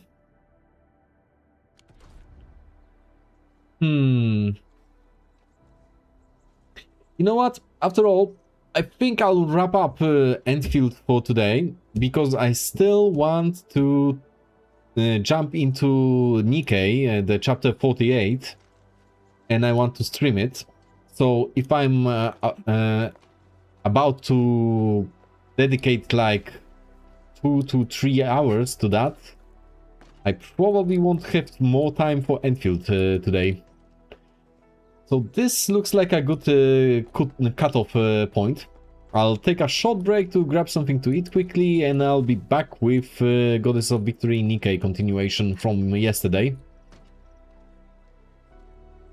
You know what? After all, I think I'll wrap up Endfield for today, because I still want to jump into Nikkei, the chapter 48. And I want to stream it. So if I'm about to dedicate like 2 to 3 hours to that, I probably won't have more time for Endfield today. So this looks like a good cut-off point. I'll take a short break to grab something to eat quickly, and I'll be back with Goddess of Victory Nikkei continuation from yesterday.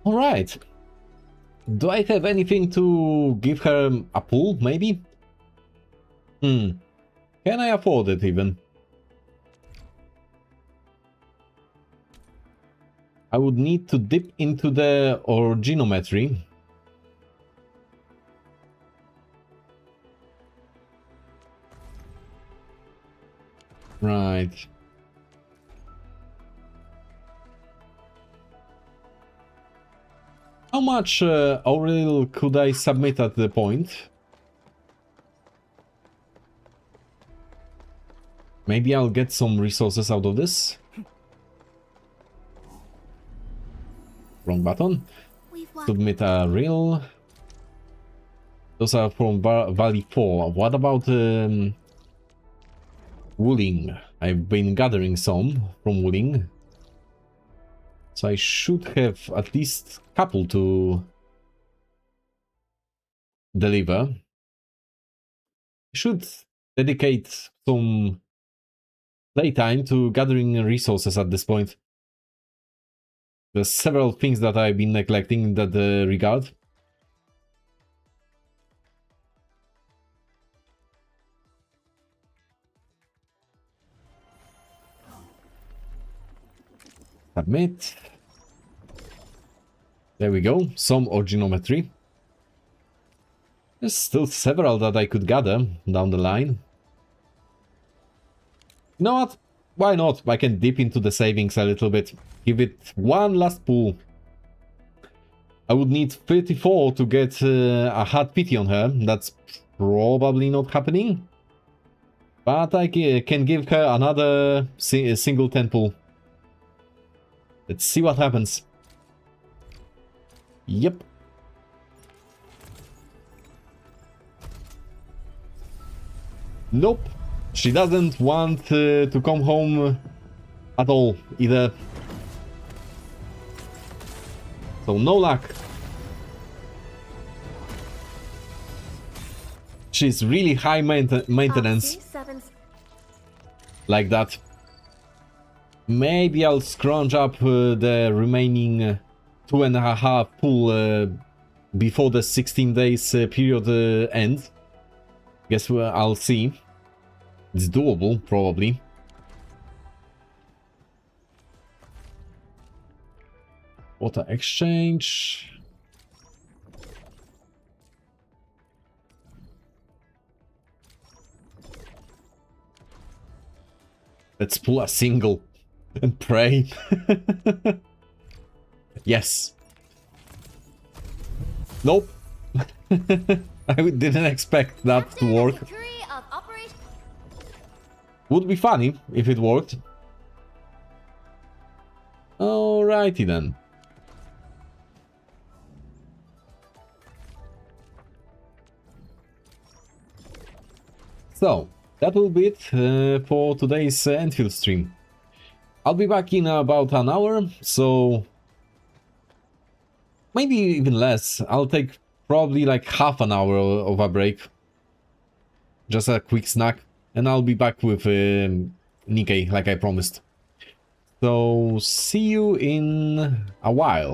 Alright. Do I have anything to give her a pull, maybe? Can I afford it even? I would need to dip into the originometry. Right. How much Aurel could I submit at the point? Maybe I'll get some resources out of this. Wrong button. Submit a reel. Those are from Valley 4. What about wooling? I've been gathering some from wooling. So I should have at least a couple to deliver. I should dedicate some playtime to gathering resources at this point. There's several things that I've been neglecting in that regard. Submit. There we go. Some originometry. There's still several that I could gather down the line. You know what? Why not? I can dip into the savings a little bit. Give it one last pull. I would need 34 to get a hard pity on her. That's probably not happening. But I can give her another single 10 pull. Let's see what happens. Yep. Nope. She doesn't want to come home at all, either. So no luck. She's really high maintenance. Like that. Maybe I'll scrounge up the remaining 2.5 pull before the 16 days period ends. Guess I'll see. It's doable, probably. Water exchange. Let's pull a single and pray. Yes. Nope. I didn't expect that to work. Would be funny if it worked. Alrighty then. So, that will be it for today's Endfield stream. I'll be back in about an hour, so maybe even less. I'll take probably like half an hour of a break. Just a quick snack, and I'll be back with Nikkei like I promised. So, see you in a while.